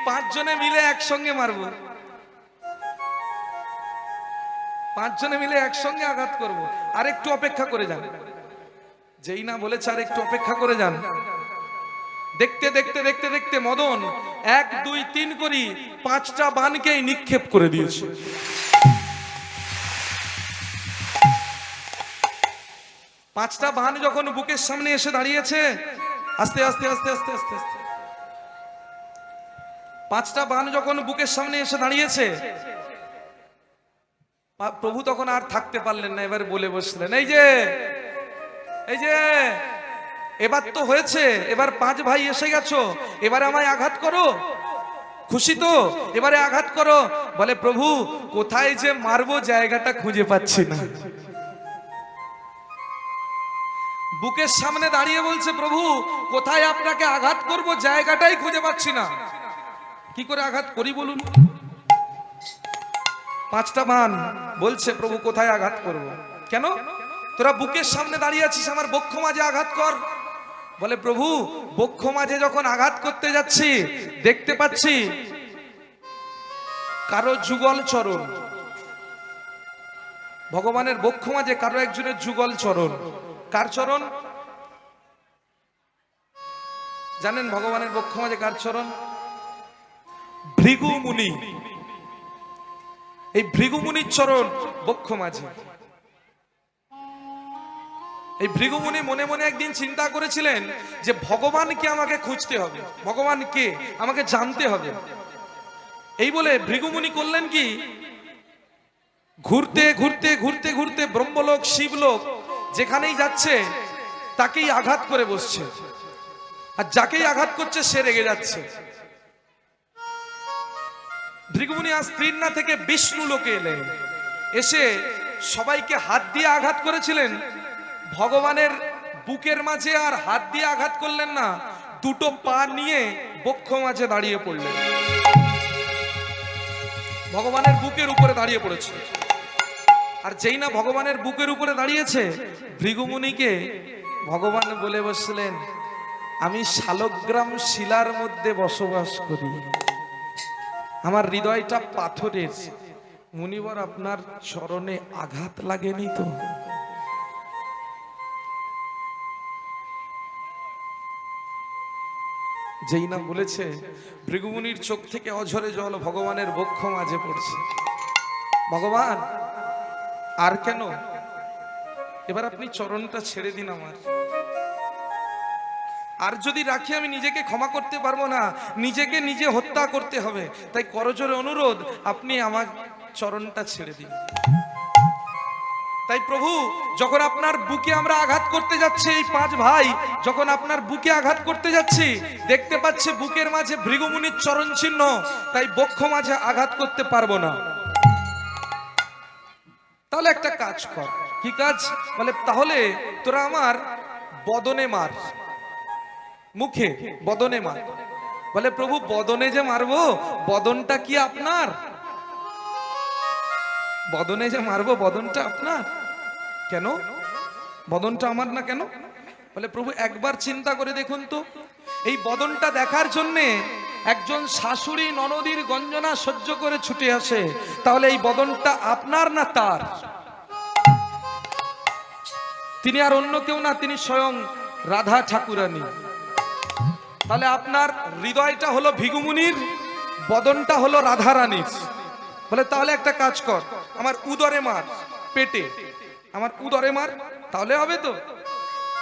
5 জনে মিলে একসঙ্গে মারবো, 5 জনে মিলে একসঙ্গে আঘাত করব, আর একটু অপেক্ষা করে যান। যেই না বলেছে আর একটু অপেক্ষা করে যান, দেখতে দেখতে দেখতে দেখতে মদন 1 2 3 করি 5টা বাণকেই নিক্ষেপ করে দিয়েছে। 5টা বাণ যখন বুকের সামনে এসে দাঁড়িয়েছে, আস্তে আস্তে আস্তে আস্তে আস্তে আস্তে 5টা বাণ যখন বুকের সামনে এসে দাঁড়িয়েছে, প্রভু তখন আর থাকতে পারলেন না, এবার বলে বসলেন, এই যে এবার তো হয়েছে, এবার 5 ভাই এসে গেছো, এবারে আমায় আঘাত করো, খুশি তো? এবারে আঘাত করো। বলে প্রভু কোথায় যে মারবো জায়গাটা খুঁজে পাচ্ছি না। বুকের সামনে দাঁড়িয়ে বলছে, প্রভু কোথায় আপনাকে আঘাত করব জায়গাটাই খুঁজে পাচ্ছি না, কি করে আঘাত করি বলুন? 5টা বাণ বলছে, প্রভু কোথায় আঘাত করব? কেন? তোরা বুকের সামনে দাঁড়িয়ে আছিস, আমার বক্ষ মাঝে আঘাত কর। বলে প্রভু বক্ষ মাঝে যখন আঘাত করতে যাচ্ছি, দেখতে পাচ্ছি কারো যুগল চরণ, ভগবানের বক্ষ মাঝে কারো একজনের যুগল চরণ। কার চরণ জানেন? ভগবানের বক্ষ মাঝে কার চরণ? ভৃগু মুনি। এই ভৃগু মুনির চরণ বক্ষ মাঝে। এই ভৃগু মুনি মনে মনে একদিন চিন্তা করেছিলেন যে ভগবানকে আমাকে খুঁজতে হবে, ভগবান কে আমাকে জানতে হবে। এই বলে ভৃগু মুনি করলেন কি, ঘুরতে ঘুরতে ঘুরতে ঘুরতে ব্রহ্মলোক শিবলোক যেখানেই যাচ্ছে তাকেই আঘাত করে বসছে, আর যাকেই আঘাত করছে সে রেগে যাচ্ছে। ভৃগুমুনি আর স্ত্রীর থেকে বিষ্ণু লোকে এলেন, এসে সবাইকে হাত দিয়ে আঘাত করেছিলেন, ভগবানের বুকের মাঝে আর হাত দিয়ে আঘাত করলেন না, 2টো পা নিয়ে বক্ষ মাঝে দাঁড়িয়ে পড়লেন, ভগবানের বুকের উপরে দাঁড়িয়ে পড়েছে। আর যেই না ভগবানের বুকের উপরে দাঁড়িয়েছে, ভৃগুমুনিকে ভগবান বলে বসলেন, আমি শালগ্রাম শিলার মধ্যে বসবাস করি, আমার হৃদয়টা পাথরের, মুনিবর আপনার চরণে আঘাত লাগেনি তো? যেই না বলেছে, ভৃগুমুনির চোখ থেকে অঝরে জল ভগবানের বক্ষ মাঝে পড়ছে। ভগবান আর কেন, এবার আপনি চরণটা ছেড়ে দিন আমার। আর যদি রাখি আমি নিজেকে ক্ষমা করতে পারবো না, নিজেকে নিজে হত্যা করতে হবে। তাই করজোরে অনুরোধ, আপনি আমার চরণটা ছেড়ে দিন। তাই প্রভু, যখন আপনার বুকে আমরা আঘাত করতে যাচ্ছি, এই 5 ভাই যখন আপনার বুকে আঘাত করতে যাচ্ছি, দেখতে পাচ্ছে বুকের মাঝে ভৃগুমুনির চরণ চিহ্ন, তাই বক্ষ মাঝে আঘাত করতে পারবো না। তাহলে একটা কাজ কর। কি কাজ? বলে তাহলে তোরা আমার বদনে মার, মুখে বদনে মার। বলে প্রভু বদনে যে মারবো, বদনটা কি আপনার? বদনে যে মারবো, বদনটা আপনার কেন? বদনটা আমার না কেন? বলে প্রভু একবার চিন্তা করে দেখুন তো, এই বদনটা দেখার জন্যে একজন শাশুড়ি ননদীর গঞ্জনা সহ্য করে ছুটে আসে, তাহলে এই বদনটা আপনার না তার? তিনি আর অন্য কেউ না, তিনি স্বয়ং রাধা ঠাকুরানী। তাহলে আপনার হৃদয়টা হলো ভৃগুমুনির, বদনটা হলো রাধারানীর। বলে তাহলে একটা কাজ কর, আমার উদরে মার, পেটে আমার উদরে মার, তাহলে হবে তো?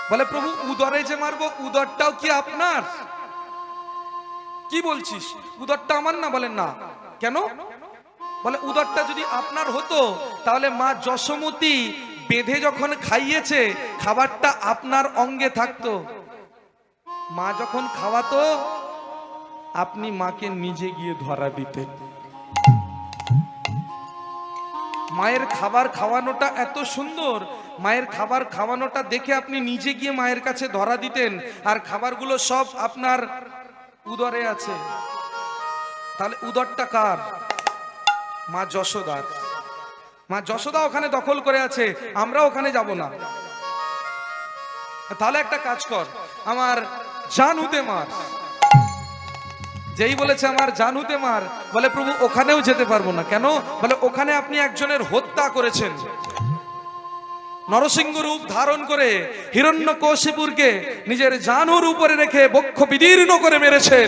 বলে প্রভু উদরে যে মারবো, উদরটাও কি আপনার? কি বলছিস, উদরটা আমার না? বলেন না কেন? বলে উদরটা যদি আপনার হতো, তাহলে মা যশোমতী বেঁধে যখন খাইয়েছে, খাবারটা আপনার অঙ্গে থাকতো। মা যখন খাওয়াতো, আপনি মাকে নিজে গিয়ে ধরা দিতেন। মায়ের খাবার খাওয়ানোটা এত সুন্দর, মায়ের খাবার খাওয়ানোটা দেখে আপনি নিজে গিয়ে মায়ের কাছে ধরা দিতেন, আর খাবারগুলো সব আপনার উদরে আছে। তাহলে উদরটা কার? মা যশোদার। মা যশোদা ওখানে দখল করে আছে, আমরা ওখানে যাব না। তাহলে একটা কাজ কর, আমার জানুতে মার। যেই বলেছে আমার জানুতে মার, বলে প্রভু ওখানেও যেতে পারবো না। কেন? বলে ওখানে আপনি একজনের হত্যা করেছেন। নরসিংহ রূপ ধারণ করে হিরণ্যকশিপুরকে নিজের জানুর উপরে রেখে বক্ষ বিদীর্ণ করে মেরেছেন।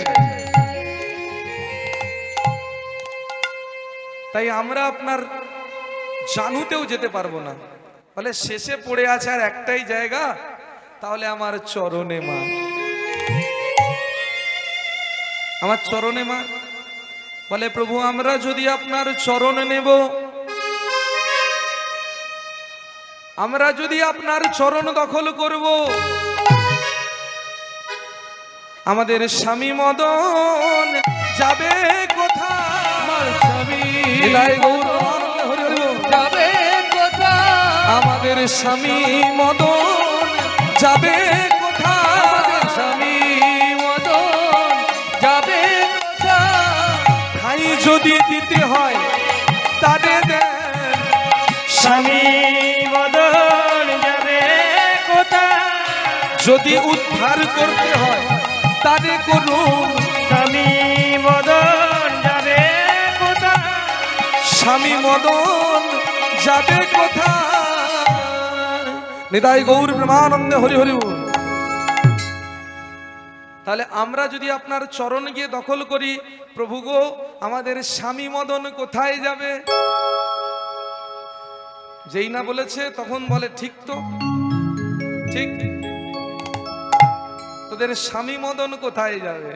তাই আমরা আপনার জানুতেও যেতে পারবো না। বলে শেষে পড়ে আছে আর একটাই জায়গা, তাহলে আমার চরণে মা, আমার চরণে মা। বলে প্রভু আমরা যদি আপনার চরণ নেব, আমরা যদি আপনার চরণ দখল করব, আমাদের স্বামী মদন যাবে কোথায়? আমার স্বামী যাবে কোথায়? আমাদের স্বামী মদন যাবে কোথায়? স্বামী মদন যাবে কোথায়? খাই যদি দিতে হয় তাদের দেন, স্বামী মদন যাবে কোথায়? যদি উদ্ধার করতে হয় তাদের করুন। স্বামী মদন যাবে কোথায়? স্বামী মদন যাবে কোথায়? নিতাই গৌর প্রেমানন্দে হরি হরি বল। তাহলে আমরা যদি আপনার চরণ গিয়ে দখল করি, প্রভু গো আমাদের স্বামী মদন কোথায় যাবে? যেই না বলেছে তখন বলে ঠিক তো, ঠিক, তোদের স্বামী মদন কোথায় যাবে?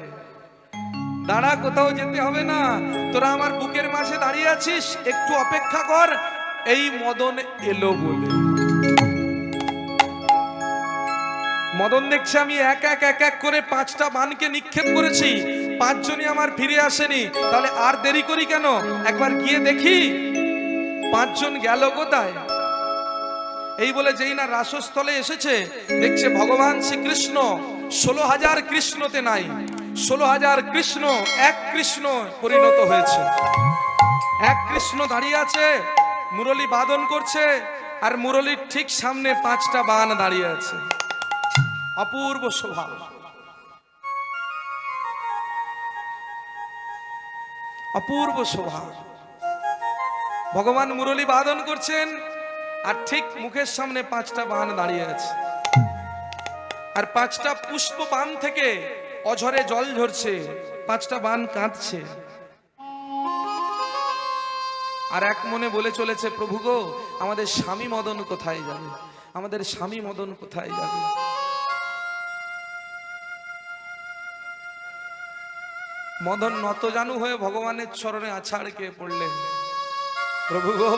দাঁড়া, কোথাও যেতে হবে না, তোরা আমার বুকের মাঝে দাঁড়িয়ে আছিস, একটু অপেক্ষা কর, এই মদন এলো বলে। মদন দেখছে আমি এক এক করে 5টা বানকে নিক্ষেপ করেছি, 5 জনই আমার ফিরে আসেনি, তাহলে আর দেরি করি কেন? একবার গিয়ে দেখি 5 জন গেল কোথায়। এই বলে যেই না রাসস্থলে এসেছে, দেখছে ভগবান শ্রীকৃষ্ণ 16,000 কৃষ্ণতে নাই, 16,000 কৃষ্ণ এক কৃষ্ণ পরিণত হয়েছে। এক কৃষ্ণ দাঁড়িয়ে আছে, মুরলী বাদন করছে, আর মুরলীর ঠিক সামনে 5টা বান দাঁড়িয়ে আছে। অপূর্ব শোভা, অপূর্ব শোভা। ভগবান মুরলী বাদন করছেন, আর ঠিক মুখের সামনে 5টা বান দাঁড়িয়ে আছে, আর 5টা পুষ্প বান থেকে অঝরে জল ঝরছে, 5টা বান কাঁদছে। আর এক মনে বলে চলেছে, প্রভু গো, আমাদের স্বামী মদন কোথায় যাবে, আমাদের স্বামী মদন কোথায় যাবে। মদন নতজানু হয়ে ভগবানের চরণে আছাড় খেয়ে পড়লেন, প্রভু গো,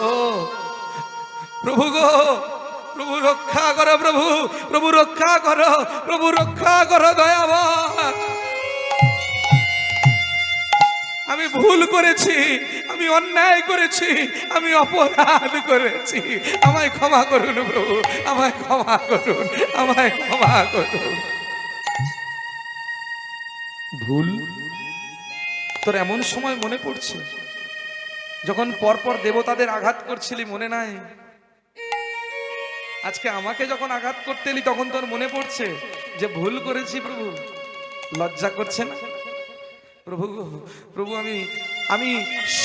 প্রভু গো, প্রভু রক্ষা করো, প্রভু, প্রভু রক্ষা করো, প্রভু রক্ষা করো, দয়াবান, আমি ভুল করেছি, আমি অন্যায় করেছি, আমি অপরাধ করেছি, আমায় ক্ষমা করুন প্রভু, আমায় ক্ষমা করুন, আমায় ক্ষমা করুন। ভুল তোর এমন সময় মনে পড়ছে যখন পরপর দেবতাদের আঘাত করছিলি, মনে নাই? আজকে আমাকে যখন আঘাত করতে এলি তখন তোর মনে পড়ছে যে ভুল করেছি প্রভু? লজ্জা করছে না প্রভু? প্রভু আমি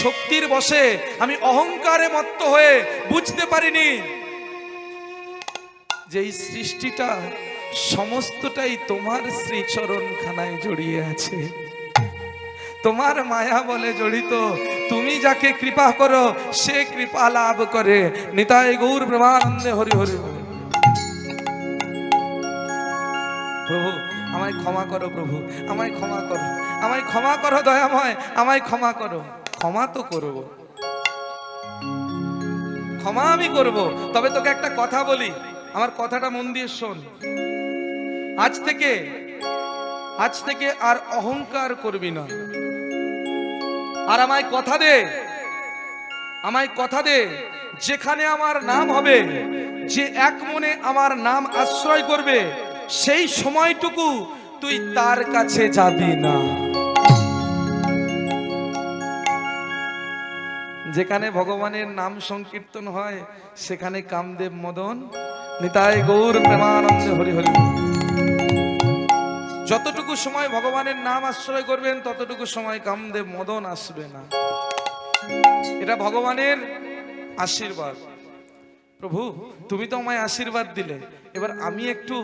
শক্তির বশে, আমি অহংকারে মত্ত হয়ে বুঝতে পারিনি যে এই সৃষ্টিটা সমস্তটাই তোমার শ্রীচরণ খানায় জড়িয়ে আছে, তোমার মায়া বলে জড়িত। তুমি যাকে কৃপা করো সে কৃপা লাভ করে। নিতাই গৌর প্রেমানন্দে হরি হরি। প্রভু আমায় ক্ষমা করো, প্রভু আমায় ক্ষমা করো, আমায় ক্ষমা করো দয়াময়, আমায় ক্ষমা করো। ক্ষমা তো করব, ক্ষমা আমি করব, তবে তোকে একটা কথা বলি, আমার কথাটা মন দিয়ে শোন। আজ থেকে আর অহংকার করবি না। আর আমায় কথা দে, আমায় কথা দে, যেখানে আমার নাম হবে, যে এক মনে আমার নাম আশ্রয় করবে, সেই সময়টুকু তুই তার কাছে যাবি না। যেখানে ভগবানের নাম সংকীর্তন হয় সেখানে কামদেব মদন, নিতাই গৌর প্রেমানন্দে হরি হরি। যতটুকু সময় ভগবানের নাম আশ্রয় করবেন ততটুকু সময় কামদেব মদন আসবে না। এটা ভগবানের আশীর্বাদ। প্রভু তুমি তো আমায় আশীর্বাদ দিলে, এবার আমি একটু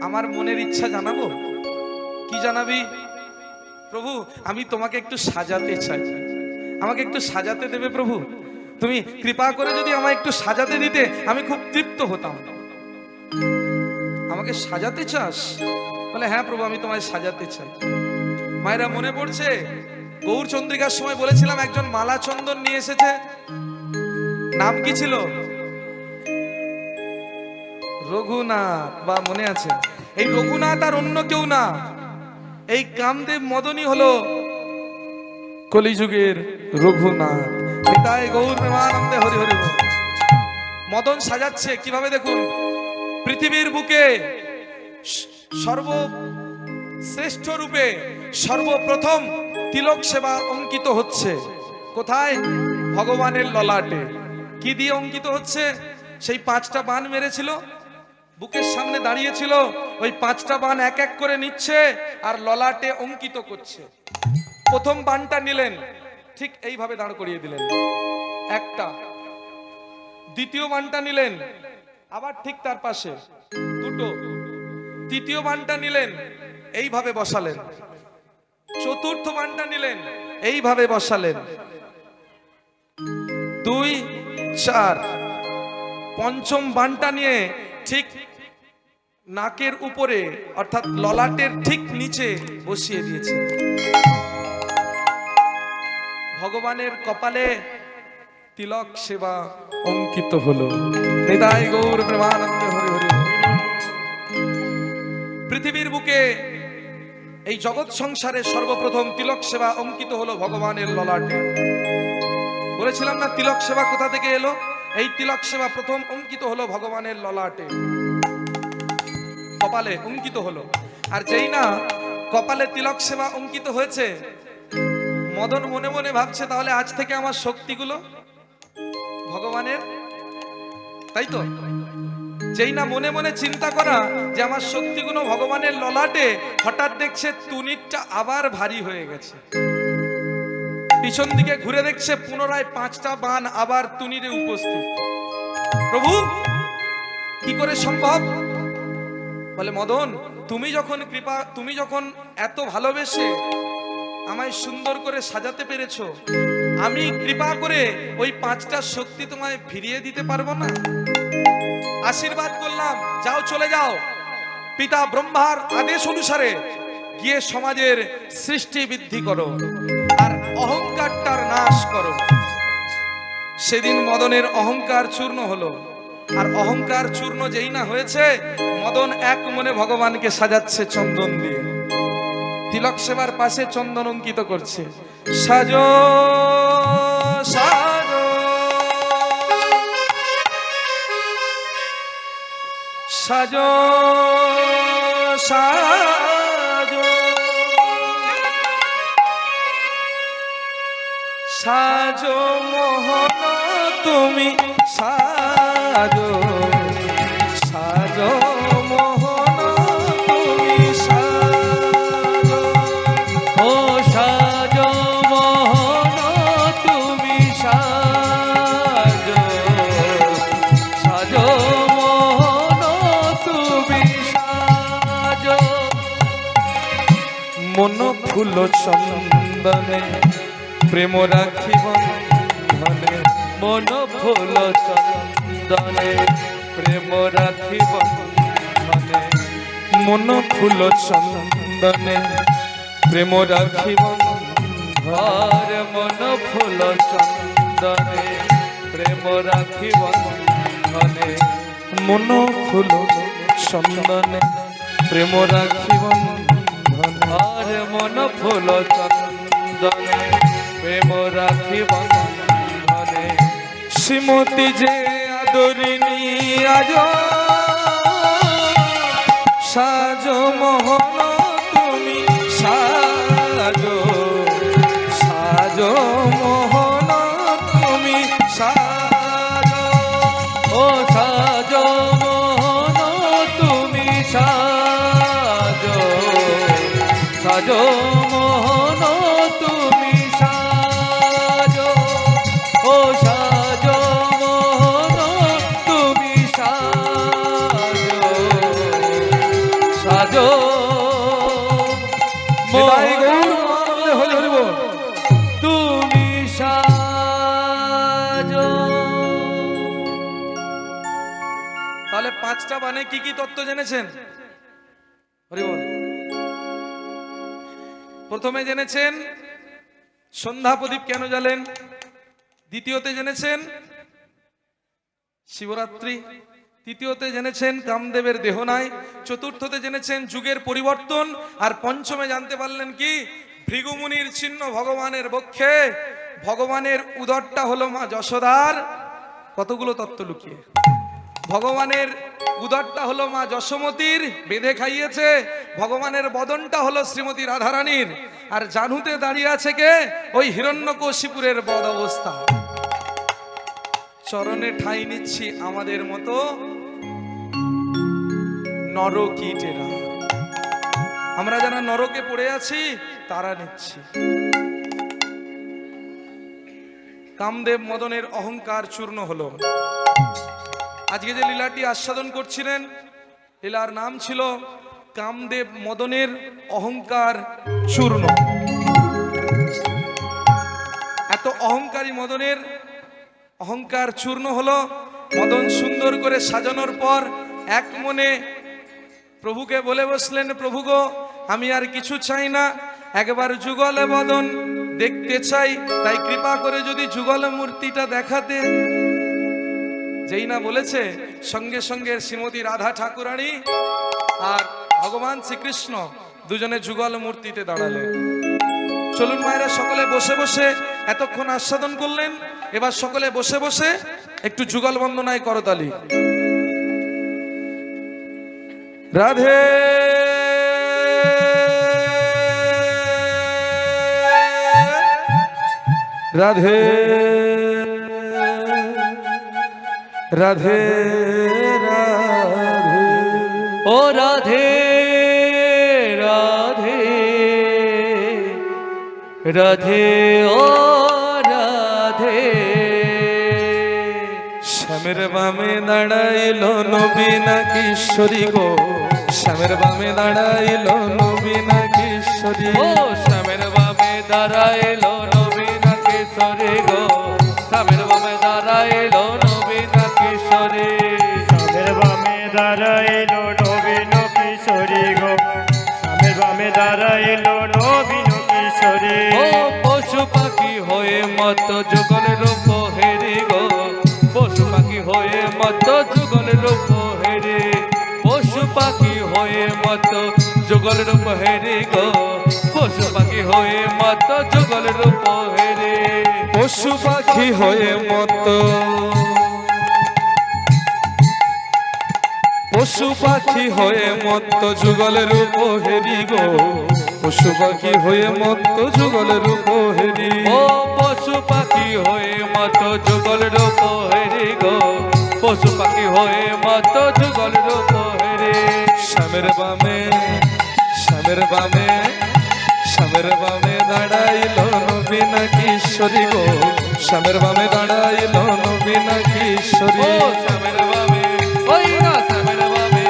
আমার মনের ইচ্ছা জানাবো। কি জানাবি? প্রভু আমি তোমাকে একটু সাজাতে চাই, আমাকে একটু সাজাতে দেবে প্রভু? তুমি কৃপা করে যদি আমায় একটু সাজাতে দিতে আমি খুব তৃপ্ত হতাম। আমাকে সাজাতে চাস? বলে হ্যাঁ প্রভু আমি তোমায় সাজাতে চাই। মায়েরা মনে পড়ছে গৌরচন্দ্রিকার সময় বলেছিলাম একজন মালা চন্দন নিয়ে এসেছে, নাম কি ছিল? রঘুনাথ। বা মনে আছে? এই রঘুনাথ আর অন্য কেউ না, এই কামদেব মদনই হলো কলিযুগের রঘুনাথ। নিতাই গৌর প্রেমানন্দে হরি হরি। মদন সাজাচ্ছে কিভাবে দেখুন, পৃথিবীর বুকে সর্বশ্রেষ্ঠ রূপে সর্বপ্রথম তিলক সেবা অঙ্কিত হচ্ছে কোথায়? ভগবানের ললাটে। কি দিয়ে অঙ্কিত হচ্ছে? সেই 5টা বাণ মেরেছিল, বুকের সামনে দাঁড়িয়েছিল, ওই 5টা বাণ এক এক করে নিচ্ছে আর ললাটে অঙ্কিত করছে। প্রথম বাণটা নিলেন, ঠিক এইভাবে দাঁড় করিয়ে দিলেন একটা। দ্বিতীয় বাণটা নিলেন, আবার ঠিক তার পাশে দুটো। তৃতীয় বাণটা নিলেন, এইভাবে বসালেন। চতুর্থ বাণটা নিলেন, এইভাবে বসালেন। 2, 4। পঞ্চম বাণটা নিয়ে ঠিক নাকের উপরে অর্থাৎ ললাটের ঠিক নিচে বসিয়ে দিয়েছে। ভগবানের কপালে তিলক সেবা অঙ্কিত হলো। নিতাই গৌর প্রেমানন্দে হরি হরি। পৃথিবীর বুকে এই জগৎ সংসারে সর্বপ্রথম তিলক সেবা অঙ্কিত হলো ভগবানের ললাটে। বলেছিলাম না তিলক সেবা কোথা থেকে এলো? এই তিলক সেবা প্রথম অঙ্কিত হলো ভগবানের ললাটে, কপালে অঙ্কিত হলো। আর যেই না কপালে তিলক সেবা অঙ্কিত হয়েছে, মদন মনে মনে ভাবছে তাহলে আজ থেকে আমার শক্তিগুলো ভগবানের, তাই তো? যেই না মনে মনে চিন্তা করা যে আমার শক্তিগুলো ভগবানের ললাটে, হঠাৎ দেখছে তুনিরটা আবার ভারী হয়ে গেছে। পিছন দিকে ঘুরে দেখছে পুনরায় 5টা বাণ আবার তুনিরে উপস্থিত। প্রভু কি করে সম্ভব? বলে মদন তুমি যখন এত ভালোবেসে আমায় সুন্দর করে সাজাতে পেরেছো, আমি কৃপা করে ওই 5টা শক্তি তোমায় ফিরিয়ে দিতে পারবো না? আশীর্বাদ করলাম, যাও চলে যাও, পিতা ব্রহ্মার আদেশ অনুসারে গিয়ে সমাজের সৃষ্টি বৃদ্ধি করো আর অহংকারটার নাশ করো। সেদিন মদনের অহংকার চূর্ণ হলো, আর অহংকার চূর্ণ যেই না হয়েছে, মদন এক মনে ভগবানকে সাজাচ্ছে চন্দন দিয়ে। তিলক সেবার পাশে চন্দন অঙ্কিত করছে, সাজো সাজো সাজো সাজো সাজো মোহন তুমি সাজো সাজো মোহন তুমি সাজো। ও সাজো মোহন তুমি সাজো, সাজো মোহন তুমি সাজো। মন ফুল চন্দনে প্রেম রাখি বন্ধনে, মন ফুল চন্দনে প্রেম রাখি বন্ধনে, মন ফুল চন্দনে প্রেম রাখি আর মন ফুল চন্দনে প্রেম রাখি বন্ধনে, মন ফুল চন্দনে প্রেম রাখি আর মন ফুল চন্দনে প্রেম রাখি বন্ধনে। শ্রীমতী যে আদরিণী আজ সাজো মোহন তুমি সাজো সাজো মোহন তুমি সাজো। ও সাজো মোহন তুমি সাজো, সাজো মোহন তুমি সাজো। ও সাজো মোহন তুমি সাজো, সাজো নিতাই গৌর মহানন্দে হরি হরি বল। তুমি সাজো। তাহলে 5টা বানে কি কি তত্ত্ব জেনেছেন? হরি বল। প্রথমে জেনেছেন সন্ধ্যা প্রদীপ কেন জ্বালেন, দ্বিতীয়তে জেনেছেন শিবরাত্রি, তৃতীয়তে জেনেছেন কামদেবের দেহ নাই, চতুর্থতে জেনেছেন যুগের পরিবর্তন, আর পঞ্চমে জানতে পারলেন কি ভৃগুমুনির চিহ্ন ভগবানের বক্ষে, ভগবানের উদরটা হলো মা যশোদার। কতগুলো তত্ত্ব লুকিয়ে। ভগবানের উদরটা হলো মা যশোমতীর, বেঁধে খাইয়েছে। ভগবানের বদনটা হলো শ্রীমতী রাধারানীর, আর জানুতে দাঁড়িয়ে আছে কে? ওই হিরণ্যকশিপুরের বদ অবস্থা। চরণে ঠাঁই নিচ্ছি আমাদের মতো নরকীটেরা। আমরা যারা নরকে পড়ে আছি তারা নিচ্ছি। কামদেব মদনের অহংকার চূর্ণ হলো। আজকে যে লীলাটি আস্বাদন করছিলেন, লীলার নাম ছিল কামদেব মদনের অহংকার চূর্ণ। এত অহংকারী মদনের অহংকার চূর্ণ হলো। মদন সুন্দর করে সাজানোর পর এক মনে প্রভুকে বলে বসলেন, প্রভু গো, আমি আর কিছু চাই না, একবার যুগলে বদন দেখতে চাই, তাই কৃপা করে যদি যুগল মূর্তিটা দেখাতে। যেই না বলেছে, সঙ্গে সঙ্গে শ্রীমতী রাধা ঠাকুরানী আর ভগবান শ্রীকৃষ্ণ দুজনে যুগল মূর্তিতে দাঁড়ালেন। চলুন মায়েরা, সকলে বসে বসে এতক্ষণ আস্বাদন করলেন, এবার সকলে বসে বসে একটু যুগল বন্দনায় করতালি। রাধে রাধে রাধে রাধে। ও রাধে রাধে রাধে, ও রাধে। শ্যামের বামে দাঁড়াইল নবীন কিশোরী গো, শ্যামের বামে দাঁড়াইল নবীন কিশোরী। ও শ্যামের বামে দাঁড়াইলো নবীন কিশোরী গো সামের বামে দাঁড়াইলো নবীন কিশোরী সামের বামে দাঁড়াইলো নবীন কিশোরী গো সামের বামে দাঁড়াইলো নবীন কিশোরী ও পশু পাখি হয়ে মত যুগল রূপ হেরি গো পশু পাখি হয়ে মত যুগল রূপ হেরি পশু পাখি হয়ে মত যুগল রূপ হেরি গো পশু পাখি হয়ে মত যুগল রূপ হেরি পশু পাখি হয়ে মত পশু পাখি হয়ে মত্ত যুগল রূপ হেরি গো পশু পাখি হয়ে মত্ত যুগল রূপ হেরি ও পশু পাখি হয়ে মত যুগল রূপ হেরি গো পশু পাখি হয়ে মত যুগল রূপ হেরি শ্যামের বামে শ্যামের বামে শ্যামের বামে দাঁড়াইল নবীন কিশোরী গো শ্যামের বামে দাঁড়াইল নবীন কিশোরী ও শ্যামের বামে ওই না শ্যামের বামে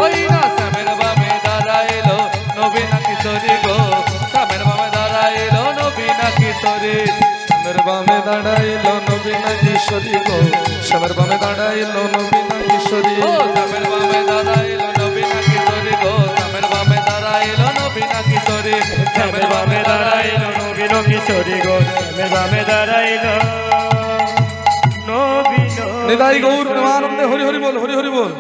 ওই না শ্যামের বামে দাঁড়াইলো নবীন কিশোরী গো শ্যামের বামে দাঁড়াইলো নবীন কিশোরী শ্যামের বামে দাঁড়াইল নবীন কিশোরী গো শ্যামের বামে দাঁড়াইল নবীন কিশোরী ও শ্যামের বামে দাঁড়াইলো নবীন কিশোরী গো শ্যামের বামে দাঁড়াইলো নবীন কিশোরী শ্যামের বামে দাঁড়াইলো নবীন কিশোরী গো শ্যামের বামে দাঁড়াইলো নবীন নিতাই গৌর প্রেমানন্দে হরি হরি বল হরি হরি বল